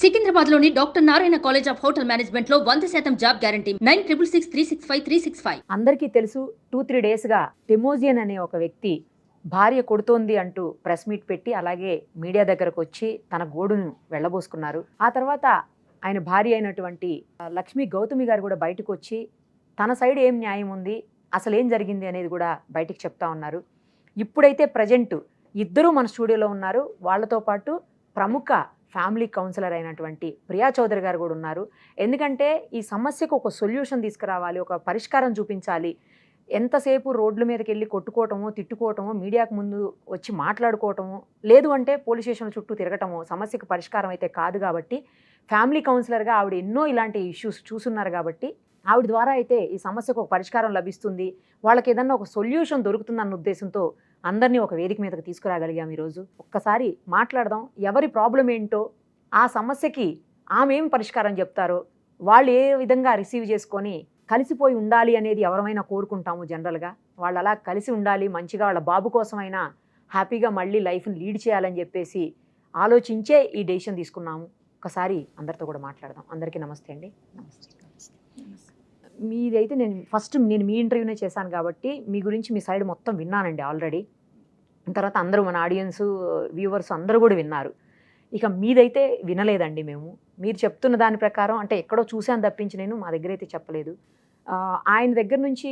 సికింద్రాబాద్ లోని doctor Narayana college of hotel management లో 100% job guarantee 966365 అందరికీ తెలుసు 2-3 డేస్గా టెమోజియన్ అనే ఒక వ్యక్తి భార్య కొడుతోంది అంటూ ప్రెస్ మీట్ పెట్టి అలాగే మీడియా దగ్గరకు వచ్చి తన గోడును వెళ్ళబోసుకున్నారు. ఆ తర్వాత ఆయన భార్య అయినటువంటి లక్ష్మీ గౌతమి గారు కూడా బయటకు వచ్చి తన సైడ్ ఏం న్యాయం ఉంది, అసలు ఏం జరిగింది అనేది కూడా బయటికి చెప్తా ఉన్నారు. ఇప్పుడైతే ప్రజెంట్ ఇద్దరూ మన స్టూడియోలో ఉన్నారు. వాళ్ళతో పాటు ప్రముఖ ఫ్యామిలీ కౌన్సిలర్ అయినటువంటి ప్రియా చౌదరి గారు కూడా ఉన్నారు. ఎందుకంటే ఈ సమస్యకు ఒక సొల్యూషన్ తీసుకురావాలి, ఒక పరిష్కారం చూపించాలి. ఎంతసేపు రోడ్ల మీదకి వెళ్ళి కొట్టుకోవటమో తిట్టుకోవటమో మీడియాకు ముందు వచ్చి మాట్లాడుకోవటమో లేదు అంటే పోలీస్ స్టేషన్ల చుట్టూ తిరగటమో సమస్యకు పరిష్కారం అయితే కాదు. కాబట్టి ఫ్యామిలీ కౌన్సిలర్గా ఆవిడ ఎన్నో ఇలాంటి ఇష్యూస్ చూస్తున్నారు. కాబట్టి ఆవిడ ద్వారా అయితే ఈ సమస్యకు ఒక పరిష్కారం లభిస్తుంది, వాళ్ళకి ఏదన్నా ఒక సొల్యూషన్ దొరుకుతుందన్న ఉద్దేశంతో అందరినీ ఒక వేదిక మీదకి తీసుకురాగలిగాం. ఈరోజు ఒక్కసారి మాట్లాడదాం, ఎవరి ప్రాబ్లం ఏంటో, ఆ సమస్యకి ఆమె ఏం పరిష్కారం చెప్తారో, వాళ్ళు ఏ విధంగా రిసీవ్ చేసుకొని కలిసిపోయి ఉండాలి అనేది ఎవరైనా కోరుకుంటాము జనరల్గా. వాళ్ళు అలా కలిసి ఉండాలి, మంచిగా వాళ్ళ బాబు కోసమైనా హ్యాపీగా మళ్ళీ లైఫ్ని లీడ్ చేయాలని చెప్పేసి ఆలోచించే ఈ డెసిషన్ తీసుకున్నాము. ఒకసారి అందరితో కూడా మాట్లాడదాం. అందరికీ నమస్తే అండి. నమస్తే. మీదైతే నేను మీ ఇంటర్వ్యూనే చేశాను కాబట్టి మీ గురించి మీ సైడ్ మొత్తం విన్నానండి ఆల్రెడీ. తర్వాత అందరూ మన ఆడియన్స్ వ్యూవర్స్ అందరూ కూడా విన్నారు. ఇక మీదైతే వినలేదండి మేము. మీరు చెప్తున్న దాని ప్రకారం అంటే ఎక్కడో చూశాను తప్పించి నేను మా దగ్గర అయితే చెప్పలేదు. ఆయన దగ్గర నుంచి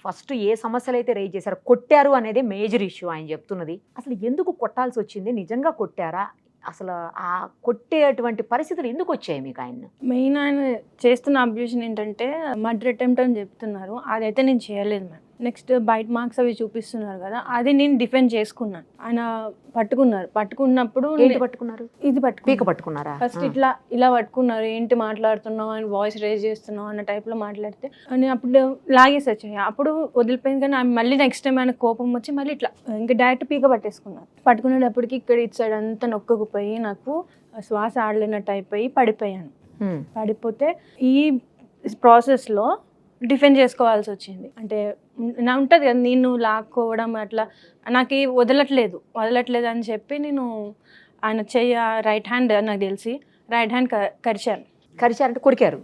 ఫస్ట్ ఏ సమస్యలు అయితే రేజ్ చేశారో, కొట్టారు అనేది మేజర్ ఇష్యూ ఆయన చెప్తున్నది. అసలు ఎందుకు కొట్టాల్సి వచ్చింది, నిజంగా కొట్టారా, అసలు ఆ కొట్టేటువంటి పరిస్థితులు ఎందుకు వచ్చాయి మీకు? ఆయన మెయిన్ ఆయన చేస్తున్న అబ్యూషన్ ఏంటంటే మర్డర్ అటెంప్ట్ అని చెప్తున్నారు. అదైతే నేను చేయలేదు మ్యామ్. నెక్స్ట్ బైట్ మార్క్స్ అవి చూపిస్తున్నారు కదా, అది నేను డిఫెండ్ చేసుకున్నాను. ఆయన పట్టుకున్నప్పుడు పట్టుకున్నారు, ఇది పట్టుకున్నారా? ఫస్ట్ ఇలా పట్టుకున్నారు, ఏంటి మాట్లాడుతున్నావు అని వాయిస్ రేజ్ చేస్తున్నావు అన్న టైప్లో మాట్లాడితే నేను అప్పుడు లాగేసి వచ్చాయి. అప్పుడు వదిలిపోయింది. కానీ ఆమె మళ్ళీ నెక్స్ట్ టైం ఆయన కోపం వచ్చి మళ్ళీ ఇట్లా ఇంకా డైరెక్ట్ పీక పట్టేసుకున్నారు. పట్టుకునేటప్పటికి ఇక్కడ ఇటు సైడ్ అంతా నొక్కకుపోయి నాకు శ్వాస ఆడలేనట్టు అయిపోయి పడిపోయాను. పడిపోతే ఈ ప్రాసెస్లో డిఫెండ్ చేసుకోవాల్సి వచ్చింది. అంటే నా ఉంటుంది కదా, నేను లాక్కోవడం అట్లా నాకు వదలట్లేదు అని చెప్పి నేను ఆయన రైట్ హ్యాండ్ నాకు తెలిసి రైట్ హ్యాండ్ కరిచారంటే కొరికారు.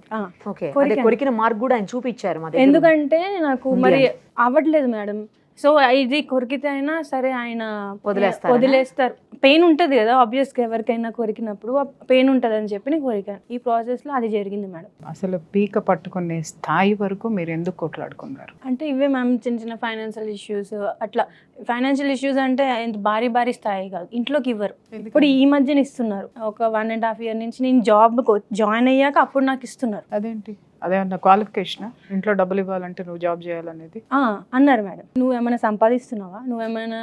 కొరికిన మార్క్ కూడా ఆయన చూపించారు. ఎందుకంటే నాకు మరి అవ్వట్లేదు మేడం. సో ఇది కొరికితే అయినా సరే ఆయన వదిలేస్తారు. పెయిన్ ఉంటుంది కదా ఆబ్వియస్గా, ఎవరికైనా కొరికినప్పుడు పెయిన్ ఉంటుంది అని చెప్పి నేను కొరికాను. ఈ ప్రాసెస్లో అది జరిగింది మేడం. అసలు పీక పట్టుకునే స్థాయి వరకు మీరు ఎందుకు కొట్లాడుకున్నారు? అంటే ఇవే మ్యామ్, చిన్న ఫైనాన్షియల్ ఇష్యూస్. అట్లా ఫైనాన్షియల్ ఇష్యూస్ అంటే భారీ స్థాయి కాదు, ఇంట్లోకి ఇవ్వరు. ఇప్పుడు ఈ మధ్యన ఇస్తున్నారు. ఒక 1.5 year నుంచి నేను జాబ్ జాయిన్ అయ్యాక అప్పుడు నాకు ఇస్తున్నారు. అదేంటి, అదేమన్నా క్వాలిఫికేషన్? ఇంట్లో డబ్బులు ఇవ్వాలంటే నువ్వు జాబ్ చేయాలనేది అన్నారు మేడం. నువ్వేమైనా సంపాదిస్తున్నావా, నువ్వేమైనా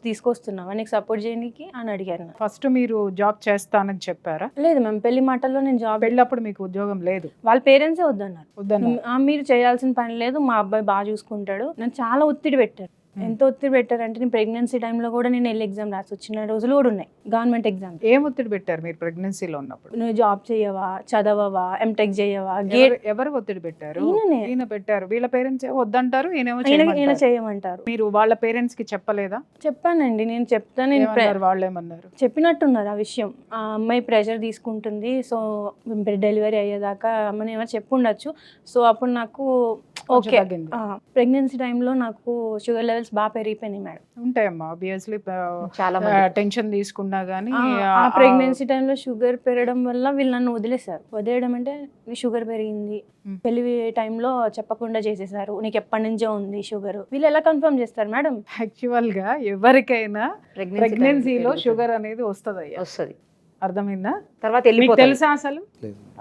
తీసుకొస్తున్నావా, నీకు సపోర్ట్ చేయడానికి అని అడిగారు. ఫస్ట్ మీరు జాబ్ చేస్తానని చెప్పారా? లేదు మ్యామ్, పెళ్లి మాటల్లో నేను జాబ్. పెళ్ళప్పుడు మీకు ఉద్యోగం లేదు? వాళ్ళ పేరెంట్సే వద్దన్నారు. మీరు చేయాల్సిన పని లేదు, మా అబ్బాయి బాగా చూసుకుంటాడు. నన్ను చాలా ఒత్తిడి పెట్టారు. ఎంత ఒత్తిడి పెట్టారంటే నేను ప్రెగ్నెన్సీ టైంలో కూడా నేను వెళ్ళి ఎగ్జామ్ రాసి వచ్చిన రోజులు కూడా ఉన్నాయి, గవర్నమెంట్ ఎగ్జామ్. ఏం ఒత్తిడి పెట్టారు మీరు ప్రెగ్నెన్సీలో ఉన్నప్పుడు? నువ్వు జాబ్ చేయవా, చదవవా, ఎంటెక్ చేయవా? ఎవరు ఒత్తిడి పెట్టారు? ఈయన పెట్టారు. వీళ్ళ పేరెంట్స్ వద్దంటారు, ఈయన చేయమంటారు. మీరు వాళ్ళ పేరెంట్స్ కి చెప్పలేదా? చెప్పానండి, నేను చెప్తాను. వాళ్ళు ఏమన్నారు? చెప్పినట్టున్నారు ఆ విషయం. ఆ అమ్మాయి ప్రెషర్ తీసుకుంటుంది, సో డెలివరీ అయ్యేదాకా అమ్మని ఏమో చెప్పుండొచ్చు. సో అప్పుడు నాకు ఓకే. ప్రెగ్నెన్సీ టైంలో నాకు షుగర్ లెవెల్స్ బాగా పెరిగిపోయినాయి మేడం. ఉంటాయమ్మా ఆబ్వియస్లీ, చాలా టెన్షన్ తీసుకున్నా గానీ. ఆ ప్రెగ్నెన్సీ టైంలో షుగర్ పెరగడం వల్ల వీళ్ళు నన్ను వదిలేయడం అంటే షుగర్ పెరిగింది, పెళ్లి టైంలో చెప్పకుండా చేసేసారు, నీకు ఎప్పటి నుంచో ఉంది షుగర్. వీళ్ళు ఎలా కన్ఫర్మ్ చేస్తారు మేడం? యాక్చువల్ గా ఎవరికైనా ప్రెగ్నెన్సీలో షుగర్ అనేది వస్తుంది. అర్థమైందా? తర్వాత తెలుసా అసలు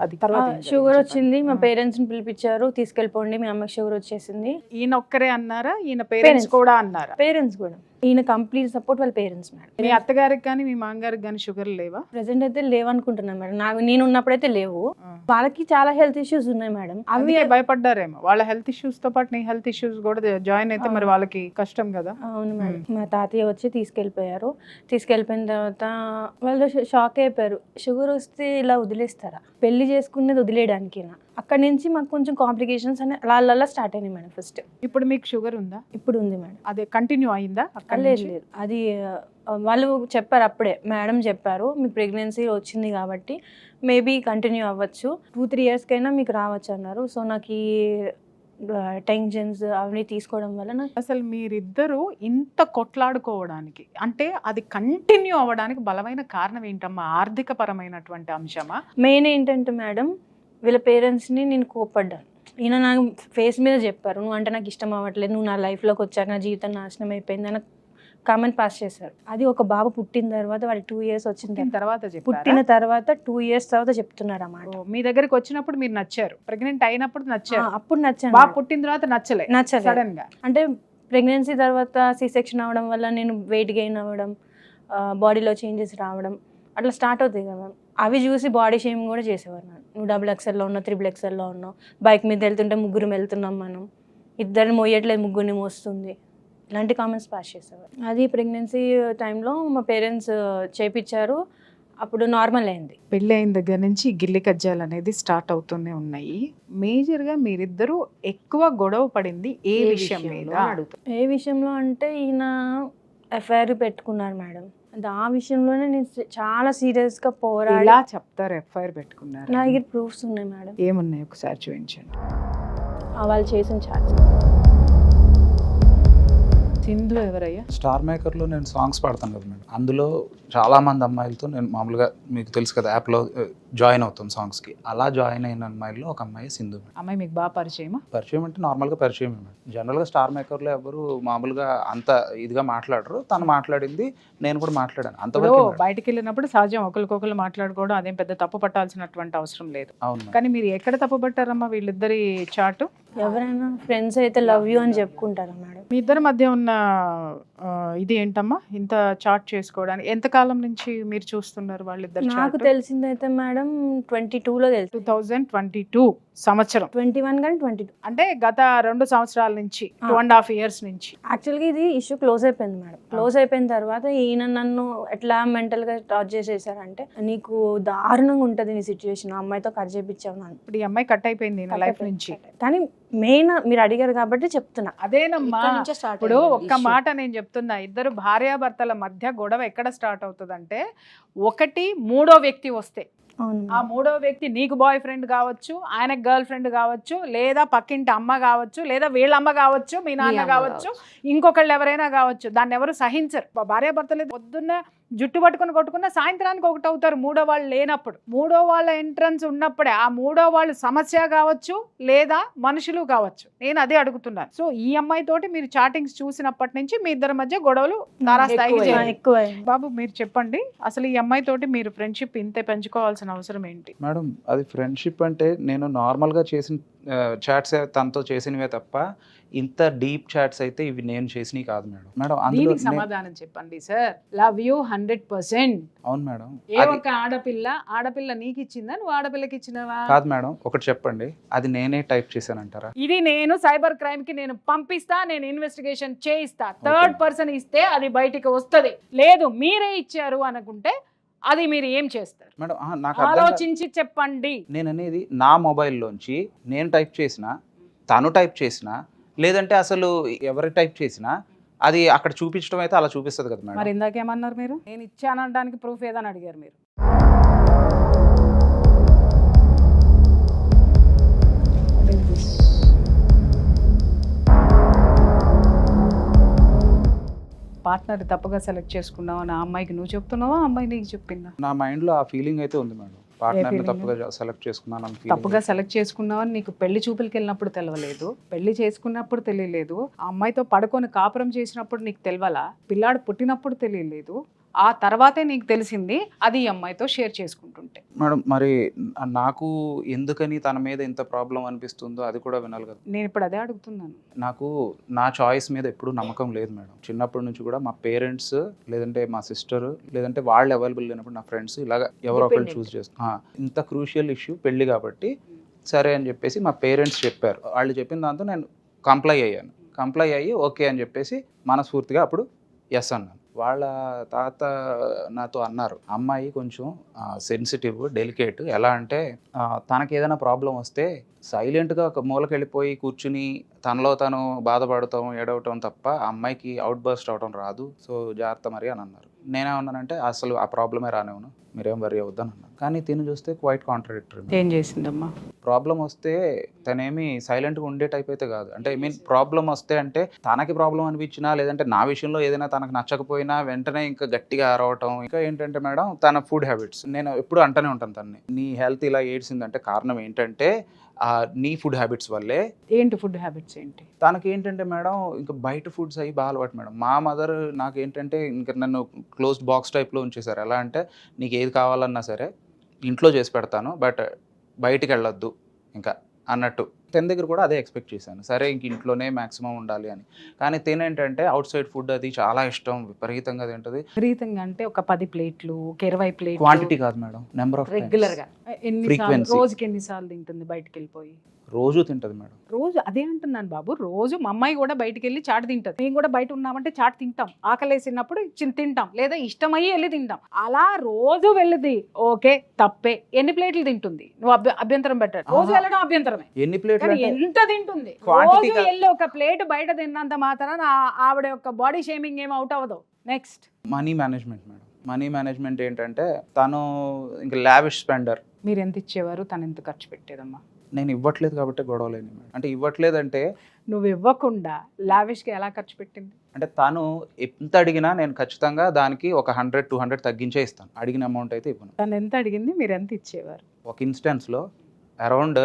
అది? తర్వాత షుగర్ వచ్చింది, మా పేరెంట్స్ ని పిలిపించారు, తీసుకెళ్ళిపోండి మీ అమ్మకి షుగర్ వచ్చేసింది. ఈయన ఒక్కరే అన్నారా, ఈయన పేరెంట్స్ కూడా అన్నారా? పేరెంట్స్ కూడా. ఈయన కంప్లీట్ సపోర్ట్ వాళ్ళ పేరెంట్స్ మేడం. మీ అత్తగారికి కానీ మీ మామగారికి కానీ షుగర్ లేవా? ప్రెసెంట్ అయితే లేవనుకుంటున్నాను మేడం. నేను ఉన్నప్పుడైతే లేవు. వాళ్ళకి చాలా హెల్త్ ఇష్యూస్ ఉన్నాయి మేడం. అవి భయపడ్డారేమో. వాళ్ళ హెల్త్ ఇష్యూస్ తో పాటు నీ హెల్త్ ఇష్యూస్ కూడా జాయిన్ అయితే మరి వాళ్ళకి కష్టం కదా. అవును మేడం. మా తాతయ్య వచ్చి తీసుకెళ్ళిపోయారు. తీసుకెళ్ళిపోయిన తర్వాత వాళ్ళు షాక్ అయిపోయారు. షుగర్ వస్తే ఇలా వదిలేస్తారా, పెళ్లి చేసుకునేది వదిలేయడానికి. అక్కడి నుంచి మాకు కొంచెం కాంప్లికేషన్స్ అని అలా స్టార్ట్ అయినాయి మేడం. ఫస్ట్ ఇప్పుడు మీకు షుగర్ ఉందా? ఇప్పుడు ఉంది మేడం. అదే కంటిన్యూ అయిందా? లేదు, అది వాళ్ళు చెప్పారు అప్పుడే, మేడం చెప్పారు మీకు ప్రెగ్నెన్సీ వచ్చింది కాబట్టి మేబీ కంటిన్యూ అవ్వచ్చు, 2-3 ఇయర్స్కైనా మీకు రావచ్చు అన్నారు. సో నాకు ఈ టెన్షన్స్ అవన్నీ తీసుకోవడం వల్ల నాకు అసలు మీరిద్దరూ ఇంత కొట్లాడుకోవడానికి అంటే అది కంటిన్యూ అవ్వడానికి బలమైన కారణం ఏంటమ్మా? ఆర్థిక పరమైనటువంటి అంశమా? మెయిన్ ఏంటంటే మేడం, వీళ్ళ పేరెంట్స్ని నేను కోప్పడ్డాను. ఈయన నాకు ఫేస్ మీద చెప్పారు, నువ్వు అంటే నాకు ఇష్టం అవ్వట్లేదు, నువ్వు నా లైఫ్లోకి వచ్చాక నా జీవితం నాశనం అయిపోయింది అని కామెంట్ పాస్ చేశారు. అది ఒక బాబు పుట్టిన తర్వాత, వాడికి 2 years వచ్చిన తర్వాత పుట్టిన తర్వాత 2 years తర్వాత చెప్తున్నారు అన్నమాట. మీ దగ్గరికి వచ్చినప్పుడు మీరు నచ్చారు, ప్రెగ్నెంట్ అయినప్పుడు నచ్చారు, అప్పుడు నచ్చాను. బాబు పుట్టిన తర్వాత నచ్చలేదు సడన్ గా. అంటే ప్రెగ్నెన్సీ తర్వాత C-section అవ్వడం వల్ల నేను వెయిట్ గెయిన్ అవ్వడం, బాడీలో చేంజెస్ రావడం అట్లా స్టార్ట్ అవుతాయి కదా. అవి చూసి బాడీ షేమింగ్ కూడా చేసేవారు. నువ్వు XXL ఉన్నావు, XXL ఉన్నావు, బైక్ మీద వెళ్తుంటే 3 వెళ్తున్నాం, మనం ఇద్దరిని మోయట్లేదు, 3 మోస్తుంది, ఇలాంటి కామెంట్స్ పాస్ చేసేవారు. అది ప్రెగ్నెన్సీ టైంలో మా పేరెంట్స్ చేపించారు, అప్పుడు నార్మల్ అయింది. పెళ్ళి అయిన దగ్గర నుంచి గిల్లి కజ్జాలు అనేది స్టార్ట్ అవుతూనే ఉన్నాయి. మేజర్ గా మీరిద్దరూ ఎక్కువ గొడవ పడింది ఏ విషయం మీద? ఏ విషయంలో అంటే ఈయన ఎఫ్ఐఆర్ పెట్టుకున్నారు మేడం. ఆ విషయంలోనే నేను చాలా సీరియస్ గా పోరాడి. ఇలా చెప్తారు ఎఫ్ఐఆర్ పెట్టుకున్నారు? నా దగ్గర ప్రూఫ్స్ ఉన్నాయి మేడం. ఏమున్నాయి ఒకసారి చూపించండి. వాళ్ళు చేసిన ఛార్జ్. సింధు ఎవరయ్యా? స్టార్ మేకర్లో నేను సాంగ్స్ పాడతాను కదా మేడం, అందులో చాలామంది అమ్మాయిలతో నేను మామూలుగా మీకు తెలుసు కదా యాప్లో జాయిన్ అవుతాం సాంగ్స్కి. అలా జాయిన్ అయిన అమ్మాయిల్లో ఒక అమ్మాయి సింధు. అమ్మాయి మీకు బాగా పరిచయమా? పరిచయం అంటే నార్మల్గా పరిచయం మేడం. జనరల్గా స్టార్ మేకర్లో ఎవరు మామూలుగా అంత ఇదిగా మాట్లాడరు, తను మాట్లాడింది, నేను కూడా మాట్లాడాను అంతవరకు. బయటికి వెళ్ళినప్పుడు సహజం ఒకరికొకరు మాట్లాడుకోవడం, అదేం పెద్ద తప్పు పట్టాల్సినటువంటి అవసరం లేదు. అవును. కానీ మీరు ఎక్కడ తప్పు పట్టారమ్మా వీళ్ళిద్దరి చాటు? ఎవరైనా ఫ్రెండ్స్ అయితే లవ్ యూ అని చెప్పుకుంటారా మేడం? మీ ఇద్దరి మధ్య ఉన్న ఇది ఏంటమ్మా ఇంత చాట్ చేసుకోవడానికి? ఎంతకాలం నుంచి మీరు చూస్తున్నారు వాళ్ళిద్దరు? నాకు తెలిసిందైతే మేడం 22లో తెలుసు. 2022 సంవత్సరం. 21 కానీ 22 అంటే గత 2 సంవత్సరాల నుంచి, 2.5 years నుంచి. యాక్చువల్గా ఇది ఇష్యూ క్లోజ్ అయిపోయింది మేడం. క్లోజ్ అయిపోయిన తర్వాత ఈయన నన్ను ఎట్లా మెంటల్గా టార్చ్ చేసేసారంటే, నీకు దారుణంగా ఉంటుంది నీ సిచ్యువేషన్, అమ్మాయితో కట్ చేయించావు నన్ను. ఇప్పుడు ఈ అమ్మాయి కట్ అయిపోయింది నా లైఫ్ నుంచి. కానీ మెయిన్ మీరు అడిగారు కాబట్టి చెప్తున్నా. అదేనమ్మా, ఇప్పుడు ఒక్క మాట నేను చెప్తున్నా, ఇద్దరు భార్యాభర్తల మధ్య గొడవ ఎక్కడ స్టార్ట్ అవుతుందంటే, ఒకటి మూడో వ్యక్తి వస్తే, ఆ మూడో వ్యక్తి నీకు బాయ్ ఫ్రెండ్ కావచ్చు, ఆయనకు గర్ల్ ఫ్రెండ్ కావచ్చు, లేదా పక్కింటి అమ్మ కావచ్చు, లేదా వీళ్ళ అమ్మ కావచ్చు, మీ నాన్న కావచ్చు, ఇంకొకళ్ళు ఎవరైనా కావచ్చు. దాన్ని ఎవరు సహించరు. భార్యాభర్తలు పొద్దున్న జుట్టు పట్టుకొని కొట్టుకున్న సాయంత్రానికి ఒకటి అవుతారు మూడో వాళ్ళు లేనప్పుడు. మూడో వాళ్ళ ఎంట్రన్స్ ఉన్నప్పుడే ఆ మూడో వాళ్ళు సమస్య కావచ్చు, లేదా మనుషులు కావచ్చు. నేను అదే అడుగుతున్నాను. సో ఈ అమ్మాయి తోటి మీరు చాటింగ్స్ చూసినప్పటి నుంచి మీ ఇద్దరి మధ్య గొడవలు ఎక్కువ. బాబు మీరు చెప్పండి, అసలు ఈ అమ్మాయి తోటి మీరు ఫ్రెండ్షిప్ ఇంతే పెంచుకోవాల్సిన అవసరం ఏంటి? మేడం అది ఫ్రెండ్షిప్ అంటే నేను నార్మల్గా చేసిన చాట్స్ తనతో చేసినవే తప్ప ఇంత డీప్ చాట్స్ అయితే ఇవి నేను చేసినవి కాదు మేడం. మేడం అందులో సమాధానం చెప్పండి సార్. Love you 100%. అవును మేడం. ఏ ఒక ఆడపిల్ల నీకు ఇచ్చిందా, నువ్వు ఆడపిల్లకి ఇచ్చినవా? కాదు మేడం, ఒకటి చెప్పండి, అది నేనే టైప్ చేశానంటారా? ఇది నేను సైబర్ క్రైమ్ కి నేను పంపిస్తా, నేను ఇన్వెస్టిగేషన్ చేయిస్తా. థర్డ్ పర్సన్ ఇస్తే అది బయటికి వస్తుంది. లేదు మీరే ఇచ్చారు అనుకుంటే అది మీరు ఏం చేస్తారు మేడం? నాకు ఆలోచించి చెప్పండి. నేను అనేది నా మొబైల్లోంచి నేను టైప్ చేసిన, తను టైప్ చేసిన, లేదంటే అసలు ఎవరు టైప్ చేసినా అది అక్కడ చూపించడం అయితే అలా చూపిస్తుంది కదా మేడం. మరి ఇందాకేమన్నారు మీరు? నేను ఇచ్చానడానికి ప్రూఫ్ ఏదని అడిగారు మీరు. పార్ట్నర్ తప్పుగా సెలెక్ట్ చేసుకున్నావు నా అమ్మాయికి నువ్వు చెప్తున్నావా, అమ్మాయి నీకు చెప్పిందా? నా మైండ్లో ఆ ఫీలింగ్ అయితే ఉంది మేడం. పార్ట్నర్ని తప్పుగా సెలెక్ట్ చేసుకున్నాను. తప్పుగా సెలెక్ట్ చేసుకున్నావని నీకు పెళ్లి చూపులకి వెళ్ళినప్పుడు తెలియలేదు, పెళ్లి చేసుకున్నప్పుడు తెలియలేదు, ఆ అమ్మాయితో పడుకొని కాపురం చేసినప్పుడు నీకు తెలియలా, పిల్లాడు పుట్టినప్పుడు తెలియలేదు, ఆ తర్వాతే నీకు తెలిసింది అది ఈ అమ్మాయితో షేర్ చేసుకుంటుంటే. మేడం మరి నాకు ఎందుకని తన మీద ఇంత ప్రాబ్లం అనిపిస్తుందో అది కూడా వినాలి కదా. నేను ఇప్పుడు అదే అడుగుతున్నాను. నాకు నా చాయిస్ మీద ఎప్పుడూ నమ్మకం లేదు మేడం. చిన్నప్పటి నుంచి కూడా మా పేరెంట్స్, లేదంటే మా సిస్టర్, లేదంటే వాళ్ళు అవైలబుల్ లేనప్పుడు నా ఫ్రెండ్స్ ఇలాగ ఎవరో ఒకరు చూస్ చేస్తాను. ఇంత క్రూషియల్ ఇష్యూ పెళ్ళి కాబట్టి సరే అని చెప్పేసి మా పేరెంట్స్ చెప్పారు. వాళ్ళు చెప్పిన దాంతో నేను కంప్లై అయ్యి ఓకే అని చెప్పేసి మనస్ఫూర్తిగా అప్పుడు ఎస్ అన్నాను. వాళ్ళ తాత నాతో అన్నారు, అమ్మాయి కొంచెం సెన్సిటివ్, డెలికేట్. ఎలా అంటే తనకి ఏదైనా ప్రాబ్లం వస్తే సైలెంట్గా ఒక మూలకెళ్ళిపోయి కూర్చుని తనలో తను బాధపడతాం, ఏడవటం తప్ప అమ్మాయికి అవుట్ బర్స్ట్ అవడం రాదు, సో జాగ్రత్త మరి అని అన్నారు. నేనేమన్నానంటే అసలు ఆ ప్రాబ్లమే రానివ్వను, మీరేం వరీ అవుద్దని అన్నాను. కానీ తిని చూస్తే క్వైట్ కాంట్రడిక్టరీ. ఏం చేసిందమ్మా? ప్రాబ్లం వస్తే తనేమి సైలెంట్గా ఉండే టైప్ అయితే కాదు. అంటే ఐ మీన్ ప్రాబ్లం వస్తే అంటే తనకి ప్రాబ్లం అనిపించినా లేదంటే నా విషయంలో ఏదైనా తనకు నచ్చకపోయినా వెంటనే ఇంకా గట్టిగా అరవటం. ఇంకా ఏంటంటే మేడం తన ఫుడ్ హ్యాబిట్స్ నేను ఎప్పుడు అంటూనే ఉంటాను తనని, నీ హెల్త్ ఇలా ఏడ్చిందంటే కారణం ఏంటంటే నీ ఫుడ్ హ్యాబిట్స్ వల్లే. ఏంటి ఫుడ్ హ్యాబిట్స్ ఏంటి? తనకి ఏంటంటే మేడం ఇంకా బయట ఫుడ్స్ అవి బాగా అలవాటు మేడం. మా మదర్ నాకు ఏంటంటే ఇంకా నన్ను క్లోజ్డ్ బాక్స్ టైప్లో ఉంచేశారు. ఎలా అంటే నీకు ఏది కావాలన్నా సరే ఇంట్లో చేసి పెడతాను, బట్ బయటికి వెళ్ళొద్దు ఇంకా అన్నట్టు. తన దగ్గర కూడా అదే ఎక్స్పెక్ట్ చేశాను, సరే ఇంక ఇంట్లోనే మ్యాక్సిమం ఉండాలి అని. కానీ తినేంటంటే అవుట్ సైడ్ ఫుడ్ అది చాలా ఇష్టం, విపరీతంగా తింటది. విపరీతంగా అంటే ఒక 10 ప్లేట్లు, ఒక 20 ప్లేట్లు? క్వాంటిటీ కాదు మేడం, నెంబర్ ఆఫ్ రెగ్యులర్గా ఎన్నిసార్లు, రోజుకి ఎన్నిసార్లు తింటుంది బయటకు వెళ్ళిపోయి? రోజు తింటది మేడం. రోజు అదే అంటున్నాను బాబు, రోజు మా అమ్మాయి కూడా బయటికి వెళ్ళి చాట్ తింటది. మేము కూడా బయట ఉన్నామంటే చాట్ తింటాం, ఆకలేసినప్పుడు తింటాం, లేదా ఇష్టమయ్యి వెళ్ళి తింటాం. అలా రోజు వెళ్ళింది ఓకే, తప్పే. ఎన్ని ప్లేట్లు తింటుంది? నువ్వు అభ్యంతరం పెట్టాడు. రోజు వెళ్ళడం అభ్యంతరమే. ఎన్ని ప్లేట్లు కానీ ఎంత తింటుంది? Quantity రోజు వెళ్ళి ఒక ప్లేట్ బయట తిన్నంత మాత్రాన ఆవిడ యొక్క బాడీ షేమింగ్ ఏం అవుట్ అవ్వదు. Next money management madam. Money management ఏంటంటే తను ఇంకా లావిష్ స్పెండర్. మీరు ఎంత ఇచ్చేవారు, తను ఎంత ఖర్చు పెట్టేదమ్మా? నేను ఇవ్వట్లేదు కాబట్టి గొడవలేని మేడం. అంటే ఇవ్వట్లేదంటే నువ్వు ఇవ్వకుండా లావిష్గా ఎలా ఖర్చు పెట్టింది? అంటే తను ఎంత అడిగినా నేను ఖచ్చితంగా దానికి ఒక 100-200 తగ్గించే ఇస్తాను, అడిగిన అమౌంట్ అయితే ఇవ్వను. తను ఎంత అడిగింది, మీరు ఎంత ఇచ్చేవారు? ఒక ఇన్స్టెన్స్లో అరౌండ్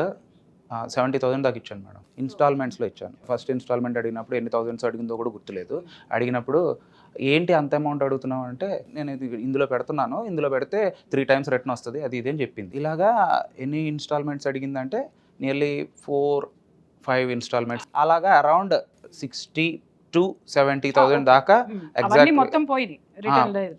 70,000 దాకా ఇచ్చాను మేడం. ఇన్స్టాల్మెంట్స్లో ఇచ్చాను. ఫస్ట్ ఇన్స్టాల్మెంట్ అడిగినప్పుడు ఎన్ని థౌజండ్స్ అడిగిందో కూడా గుర్తులేదు. అడిగినప్పుడు ఏంటి అంత అమౌంట్ అడుగుతున్నావు అంటే నేను ఇది ఇందులో పెడుతున్నాను, ఇందులో పెడితే 3 times రిటర్న్ వస్తుంది అది ఇదేం చెప్పింది. ఇలాగా ఎన్ని ఇన్స్టాల్మెంట్స్ అడిగిందంటే నియర్లీ 4-5 ఇన్స్టాల్మెంట్స్, అలాగా అరౌండ్ 60,000-70,000 దాకా అవన్నీ మొత్తం పోయినాయి.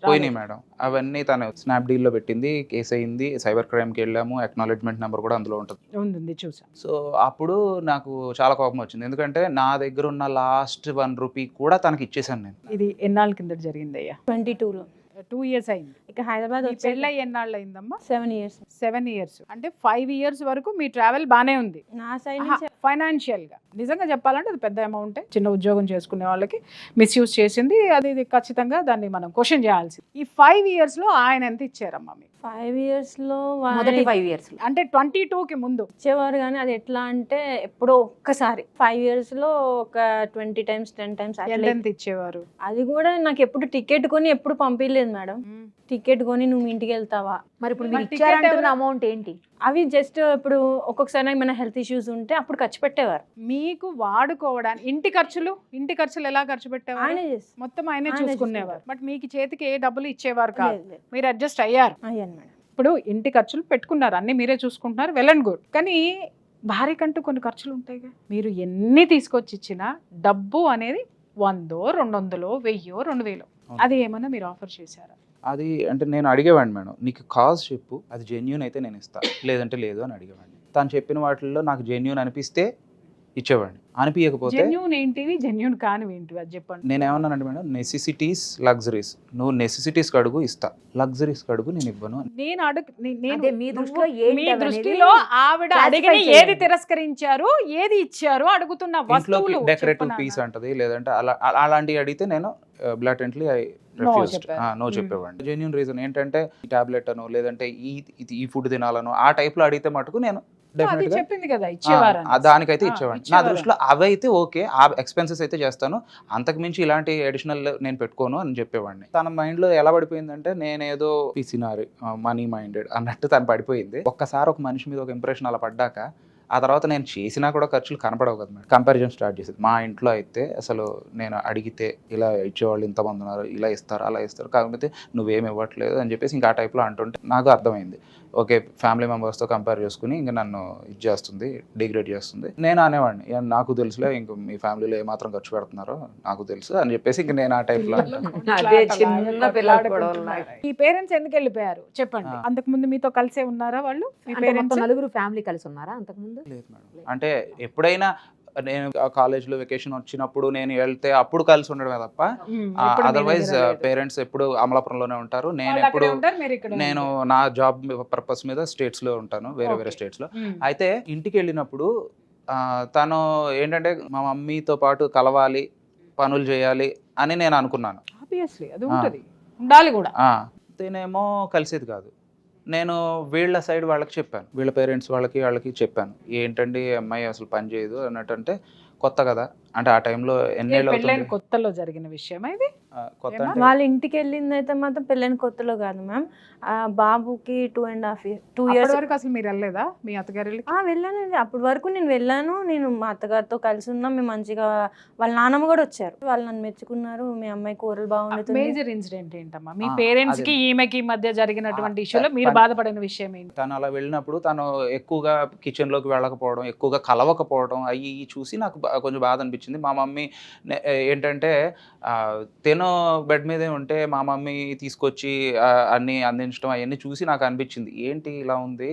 పోయినాయి మేడం. అవన్నీ తను స్నాప్డీల్లో పెట్టింది, కేసు అయింది, సైబర్ క్రైమ్కి వెళ్ళాము, అక్నాలెడ్జ్మెంట్ నెంబర్ కూడా అందులో ఉంటుంది. చూసాను. సో అప్పుడు నాకు చాలా కోపం వచ్చింది, ఎందుకంటే నా దగ్గర ఉన్న లాస్ట్ 1 రూపీ కూడా తనకి ఇచ్చేసాను నేను. ఇది ఎన్నాళ్ళ కింద జరిగింది అయ్యా? 22లో. 2 years అయింది. ఇక హైదరాబాద్ మీ పెళ్ళై ఎన్నాళ్ళు అయిందమ్మా? 7 years. 7 years. అంటే 5 years వరకు మీ ట్రావెల్ బానే ఉంది నా సైడ్ నుంచి ఫైనాన్షియల్ గా. నిజంగా చెప్పాలంటే అది పెద్ద అమౌంట్. చిన్న ఉద్యోగం చేసుకునే వాళ్ళకి మిస్యూజ్ చేసింది, అది ఖచ్చితంగా దాన్ని మనం క్వశ్చన్ చేయాల్సింది. ఈ 5 years లో ఆయన ఎంత ఇచ్చారమ్మా మీకు? 5 years లో మొదటి 5 years అంటే 22కి ముందు ఇచ్చేవారు, కానీ అది ఎట్లా అంటే ఎప్పుడో ఒక్కసారి. 5 years లో ఒక 20 times 10 times ఎంత ఇచ్చేవారు? అది కూడా నాకు ఎప్పుడు టికెట్ కొని ఎప్పుడు పంపించలేదు మేడం. టికెట్ కొని నువ్వు ఇంటికి వెళ్తావా? మరి ఇప్పుడు మీరు ఇచ్చారంటున్న అమౌంట్ ఏంటి? అవి జస్ట్ ఇప్పుడు ఒక్కొక్కసారి ఏమైనా హెల్త్ ఇష్యూస్ ఉంటే అప్పుడు ఖర్చు పెట్టేవారు. మీకు వాడుకోవడానికి ఇంటి ఖర్చులు ఎలా ఖర్చు పెట్టేవారు? ఆయనే చేస్తారు. మొత్తం ఆయనే ఆయనే చూసుకునేవారు. బట్ మీకు చేతికి ఏ డబ్బులు ఇచ్చేవారు కాదు, లేదు, లేదు. మీరు అడ్జస్ట్ అయ్యారు. అయ్యాను మేడం. ఇప్పుడు ఇంటి ఖర్చులు పెట్టుకున్నారు, అన్ని మీరే చూసుకుంటున్నారు, వెల్ అండ్ గుడ్. కానీ భార్యకంటూ కొన్ని ఖర్చులు ఉంటాయిగా. మీరు ఎన్ని తీసుకొచ్చి ఇచ్చినా డబ్బు అనేది 100, 200, 1000, 2000 అది ఏమన్నా మీరు ఆఫర్ చేశారా? అది అంటే నేను అడిగేవాడిని మేడం, నీకు కాజ్ చెప్పు, అది జెన్యూన్ అయితే నేను ఇస్తాను, లేదంటే లేదు అని అడిగేవాడిని. తను చెప్పిన వాటిల్లో నాకు జెన్యూన్ అనిపిస్తే ఇచ్చేవాడిని, అనిపించకపోతే జెన్యూన్ ఏంటివి, జెన్యూన్ కానివి ఏంటివి అది చెప్పండి. నేను ఏమన్నానంటే మేడం, నెసెసిటీస్ లగ్జరీస్, నువ్వు నెసెసిటీస్కి అడుగు ఇస్తా, లగ్జరీస్కి అడుగు నేను ఇవ్వను. నేను అదే మీ దృష్టిలో ఏంటి మీ అనేది దృష్టిలో ఆవిడ అడిగిన classify ఏది చేయండి. తిరస్కరించారు, ఏది ఇచ్చారు, అడుగుతున్న ఇంట్లోకి వస్తువులు డెకరేటివ్ చెప్పనా? పీస్ అంటది, లేదంటే అలాంటివి అడిగితే నేను బ్లాటెంట్లీ ఐ చెప్పారు. నో చెప్పేవాడిని. జెన్యూన్ రీజన్ ఏంటంటే ఈ టాబ్లెట్ అనో లేదంటే ఈ ఫుడ్ తినాలనో ఆ టైప్లో అడిగితే మటుకు నేను అది డెఫినెట్గా చెప్పింది కదా ఇచ్చేవారు. దానికైతే ఇచ్చేవాడిని. నా దృష్టిలో అవి అయితే ఓకే, ఆ ఎక్స్పెన్సెస్ అయితే చేస్తాను, అంతకు మించి ఇలాంటి అడిషనల్ నేను పెట్టుకోను అని చెప్పేవాడిని. తన మైండ్లో ఎలా పడిపోయిందంటే నేనేదో పిసినారి మనీ మైండెడ్ అన్నట్టు తను పడిపోయింది. ఒక్కసారి ఒక మనిషి మీద ఒక ఇంప్రెషన్ అలా పడ్డాక ఆ తర్వాత నేను చేసినా కూడా ఖర్చులు కనపడవు కదా మేడం. కంపారిజన్ స్టార్ట్ చేసేది. మా ఇంట్లో అయితే అసలు నేను అడిగితే ఇలా ఇచ్చేవాళ్ళు ఇంతమంది ఉన్నారు, ఇలా ఇస్తారు అలా ఇస్తారు, కాకపోతే నువ్వేమి ఇవ్వట్లేదు అని చెప్పేసి ఇంకా ఆ టైప్లో అంటుంటే నాకు అర్థమైంది, ఓకే ఫ్యామిలీ మెంబర్స్తో కంపేర్ చేసుకుని ఇంకా నన్ను ఇది చేస్తుంది, డిగ్రేడ్ చేస్తుంది. నేను అనేవాడిని నాకు తెలుసులే, ఇంక మీ ఫ్యామిలీలో ఏమాత్రం ఖర్చు పెడుతున్నారో నాకు తెలుసు అని చెప్పేసి ఇంక నేను ఆ టైప్లో అదే చిన్న పిల్లలు కూడా ఉన్నారు. ఈ పేరెంట్స్ ఎందుకు వెళ్ళిపోయారు చెప్పండి? అంతకు ముందు మీతో కలిసే ఉన్నారా వాళ్ళు? మీ అంటే పేరెంట్స్ మొత్తం నలుగురు ఫ్యామిలీ కలిసి ఉన్నారా అంతకుముందు? లేదు మేడం. అంటే ఎప్పుడైనా నేను కాలేజ్లో వెకేషన్ వచ్చినప్పుడు నేను వెళ్తే అప్పుడు కలిసి ఉండడమే తప్ప అదర్వైజ్ పేరెంట్స్ ఎప్పుడు అమలాపురంలోనే ఉంటారు. నేను ఎప్పుడు నేను నా జాబ్ పర్పస్ మీద స్టేట్స్లో ఉంటాను, వేరే వేరే స్టేట్స్లో. అయితే ఇంటికి వెళ్ళినప్పుడు తను ఏంటంటే మా మమ్మీతో పాటు కలవాలి, పనులు చేయాలి అని నేను అనుకున్నాను. ఆబ్వియస్లీ అది ఉంటుంది. ఉండాలి కూడా. తినేమో కలిసేది కాదు. నేను వీళ్ళ సైడ్ వాళ్ళకి చెప్పాను, వీళ్ళ పేరెంట్స్ వాళ్ళకి చెప్పాను, ఏంటండి అమ్మాయి అసలు పని చేయదు అన్నట్టు. అంటే కొత్త కదా, అంటే ఆ టైంలో ఎన్నేళ్ళు పెళ్ళైన అవుతుంది, కొత్తలో జరిగిన విషయం ఇది. కొత్త ఏమా? అంటే వాళ్ళ ఇంటికి వెళ్ళింది అయితే మాత్రం పెళ్ళైన కొత్తలో కాదు మ్యామ్. బాబుకి 2.5 years 2 years అప్పటి వరకు అసలు మీరు వెళ్ళలేదా మీ అత్తగారి? వెళ్ళానండి. అప్పటి వరకు నేను వెళ్ళాను. నేను మా అత్తగారితో కలిసి ఉన్నాం. మేము మంచిగా, వాళ్ళ నాన్నమ్మ కూడా వచ్చారు. వాళ్ళు నన్ను మెచ్చుకున్నారు, మీ అమ్మాయి కూరలు బాగుంటుంది. మేజర్ ఇన్సిడెంట్ ఏంటమ్మా మీ పేరెంట్స్ కి ఈమెకి మధ్య జరిగినటువంటి ఇష్యూలో మీరు బాధపడిన విషయం ఏంటి? తను అలా వెళ్ళినప్పుడు తను ఎక్కువగా కిచెన్లోకి వెళ్ళకపోవడం, ఎక్కువగా కలవకపోవడం అవి చూసి నాకు కొంచెం బాధ అనిపించింది. మా మమ్మీ ఏంటంటే తినో బెడ్ మీదే ఉంటే మా మమ్మీ తీసుకొచ్చి అన్నీ అందించడం అవన్నీ చూసి నాకు అనిపించింది, ఏంటి ఇలా ఉంది,